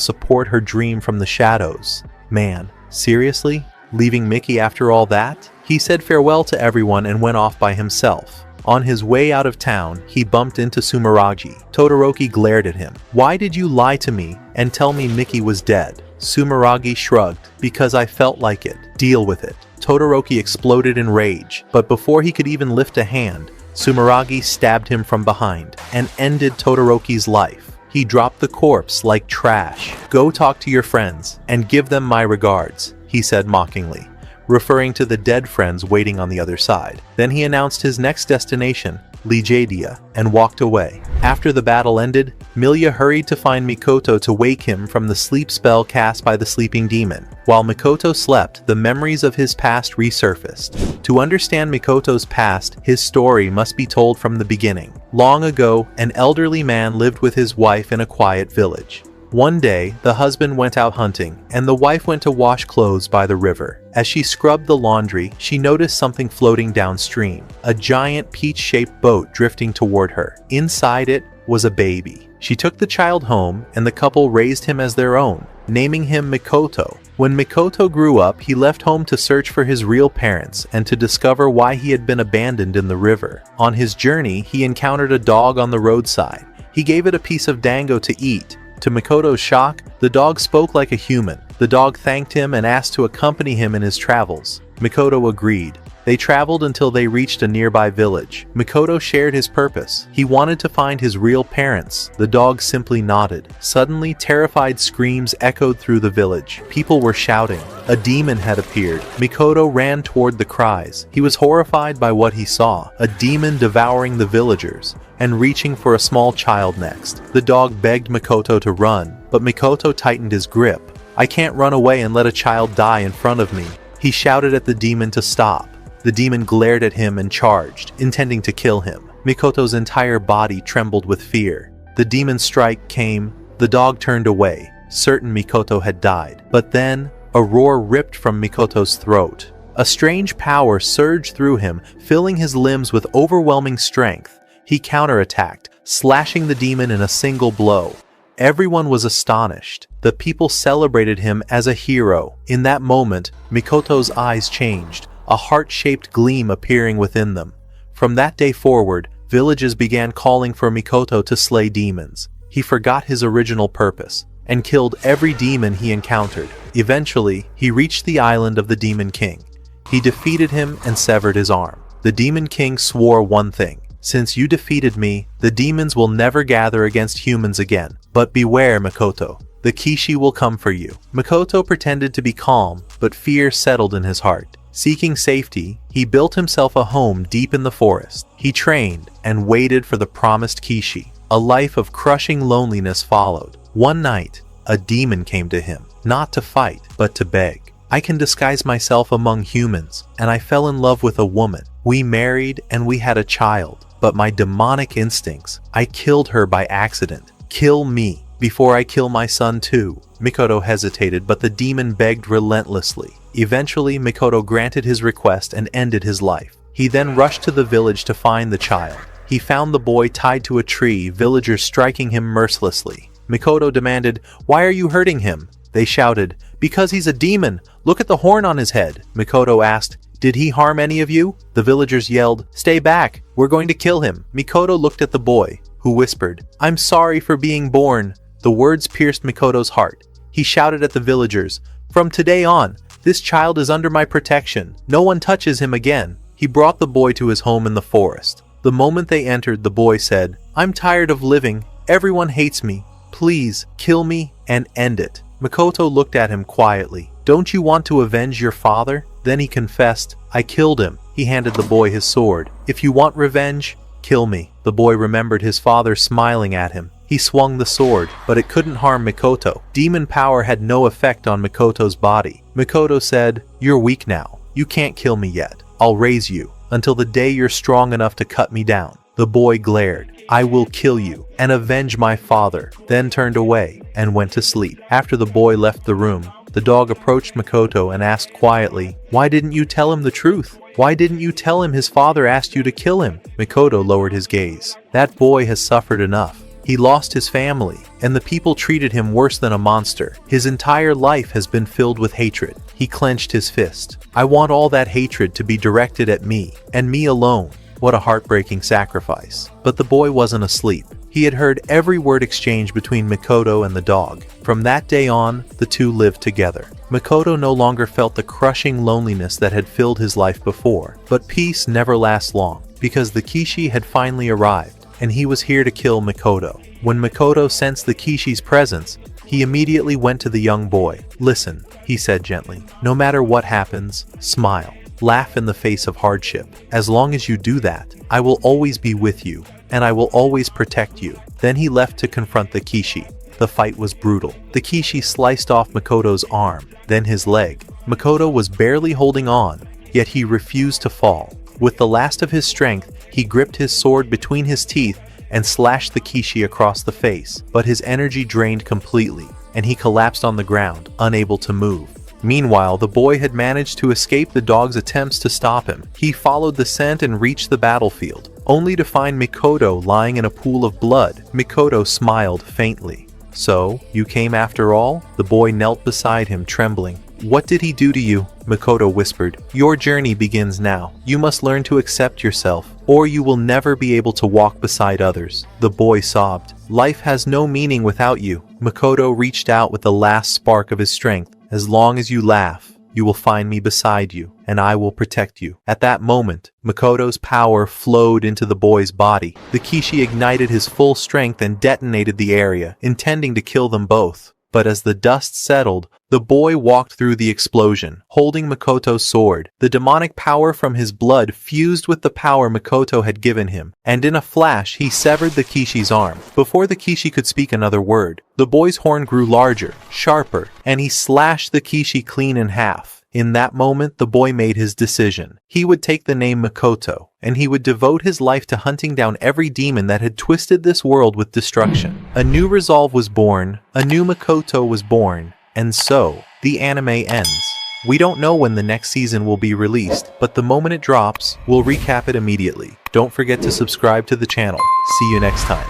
support her dream from the shadows. Man, seriously? Leaving Mickey after all that? He said farewell to everyone and went off by himself. On his way out of town, he bumped into Sumeragi. Todoroki glared at him. Why did you lie to me and tell me Mickey was dead? Sumeragi shrugged. Because I felt like it. Deal with it. Todoroki exploded in rage, but before he could even lift a hand, Sumeragi stabbed him from behind and ended Todoroki's life. He dropped the corpse like trash. Go talk to your friends and give them my regards, he said mockingly. referring to the dead friends waiting on the other side. Then he announced his next destination, Lijadia, and walked away. After the battle ended, Milia hurried to find Mikoto to wake him from the sleep spell cast by the sleeping demon. While Mikoto slept, the memories of his past resurfaced. To understand Mikoto's past, his story must be told from the beginning. Long ago, an elderly man lived with his wife in a quiet village. One day, the husband went out hunting, and the wife went to wash clothes by the river. As she scrubbed the laundry, she noticed something floating downstream, a giant peach-shaped boat drifting toward her. Inside it was a baby. She took the child home, and the couple raised him as their own, naming him Mikoto. When Mikoto grew up, he left home to search for his real parents and to discover why he had been abandoned in the river. On his journey, he encountered a dog on the roadside. He gave it a piece of dango to eat. To Mikoto's shock, the dog spoke like a human. The dog thanked him and asked to accompany him in his travels. Mikoto agreed. They traveled until they reached a nearby village. Mikoto shared his purpose. He wanted to find his real parents. The dog simply nodded. Suddenly, terrified screams echoed through the village. People were shouting. A demon had appeared. Mikoto ran toward the cries. He was horrified by what he saw. A demon devouring the villagers and reaching for a small child next. The dog begged Mikoto to run, but Mikoto tightened his grip. "I can't run away and let a child die in front of me." He shouted at the demon to stop. The demon glared at him and charged, intending to kill him. Mikoto's entire body trembled with fear. The demon's strike came. The dog turned away, certain Mikoto had died. But then, a roar ripped from Mikoto's throat. A strange power surged through him, filling his limbs with overwhelming strength. He counterattacked, slashing the demon in a single blow. Everyone was astonished. The people celebrated him as a hero. In that moment, Mikoto's eyes changed, a heart-shaped gleam appearing within them. From that day forward, villages began calling for Mikoto to slay demons. He forgot his original purpose and killed every demon he encountered. Eventually, he reached the island of the Demon King. He defeated him and severed his arm. The Demon King swore one thing: "Since you defeated me, the demons will never gather against humans again. But beware, Mikoto. The Kishi will come for you." Mikoto pretended to be calm, but fear settled in his heart. Seeking safety, he built himself a home deep in the forest. He trained and waited for the promised Kishi. A life of crushing loneliness followed. One night, a demon came to him, not to fight, but to beg. "I can disguise myself among humans, and I fell in love with a woman. We married and we had a child. But my demonic instincts, I killed her by accident. Kill me before I kill my son too." Mikoto hesitated, but the demon begged relentlessly. Eventually, Mikoto granted his request and ended his life. He then rushed to the village to find the child. He found the boy tied to a tree, villagers striking him mercilessly. Mikoto demanded, "Why are you hurting him?" They shouted, "Because he's a demon. Look at the horn on his head." Mikoto asked, "Did he harm any of you?" The villagers yelled, "Stay back. We're going to kill him." Mikoto looked at the boy, who whispered, "I'm sorry for being born." The words pierced Mikoto's heart. He shouted at the villagers, "From today on, this child is under my protection. No one touches him again." He brought the boy to his home in the forest. The moment they entered, the boy said, "I'm tired of living. Everyone hates me. Please, kill me and end it." Mikoto looked at him quietly. "Don't you want to avenge your father?" Then he confessed, "I killed him." He handed the boy his sword. "If you want revenge, kill me." The boy remembered his father smiling at him. He swung the sword, but it couldn't harm Mikoto. Demon power had no effect on Mikoto's body. Mikoto said, "You're weak now. You can't kill me yet. I'll raise you until the day you're strong enough to cut me down." The boy glared, "I will kill you and avenge my father," then turned away and went to sleep. After the boy left the room, the dog approached Mikoto and asked quietly, "Why didn't you tell him the truth? Why didn't you tell him his father asked you to kill him?" Mikoto lowered his gaze. "That boy has suffered enough. He lost his family, and the people treated him worse than a monster. His entire life has been filled with hatred." He clenched his fist. "I want all that hatred to be directed at me, and me alone." What a heartbreaking sacrifice. But the boy wasn't asleep. He had heard every word exchanged between Mikoto and the dog. From that day on, the two lived together. Mikoto no longer felt the crushing loneliness that had filled his life before. But peace never lasts long, because the Kishi had finally arrived, and he was here to kill Mikoto. When Mikoto sensed the Kishi's presence, He immediately went to the young boy. "Listen," he said gently. "No matter what happens, smile. Laugh in the face of hardship. As long as you do that, I will always be with you, and I will always protect you." Then he left to confront the Kishi. The fight was brutal. The Kishi sliced off Makoto's arm, then his leg. Makoto was barely holding on, yet he refused to fall. With the last of his strength, he gripped his sword between his teeth and slashed the Kishi across the face, but his energy drained completely, and he collapsed on the ground, unable to move. Meanwhile, the boy had managed to escape the dog's attempts to stop him. He followed the scent and reached the battlefield, only to find Makoto lying in a pool of blood. Makoto smiled faintly. "So, you came after all?" The boy knelt beside him, trembling. "What did he do to you?" Makoto whispered. "Your journey begins now. You must learn to accept yourself, or you will never be able to walk beside others." The boy sobbed. "Life has no meaning without you." Makoto reached out with the last spark of his strength. "As long as you laugh, you will find me beside you, and I will protect you." At that moment, Makoto's power flowed into the boy's body. The Kishi ignited his full strength and detonated the area, intending to kill them both. But as the dust settled, the boy walked through the explosion, holding Makoto's sword. The demonic power from his blood fused with the power Makoto had given him, and in a flash he severed the Kishi's arm. Before the Kishi could speak another word, the boy's horn grew larger, sharper, and he slashed the Kishi clean in half. In that moment, the boy made his decision. He would take the name Makoto, and he would devote his life to hunting down every demon that had twisted this world with destruction. A new resolve was born, a new Makoto was born, and so, the anime ends. We don't know when the next season will be released, but the moment it drops, we'll recap it immediately. Don't forget to subscribe to the channel. See you next time.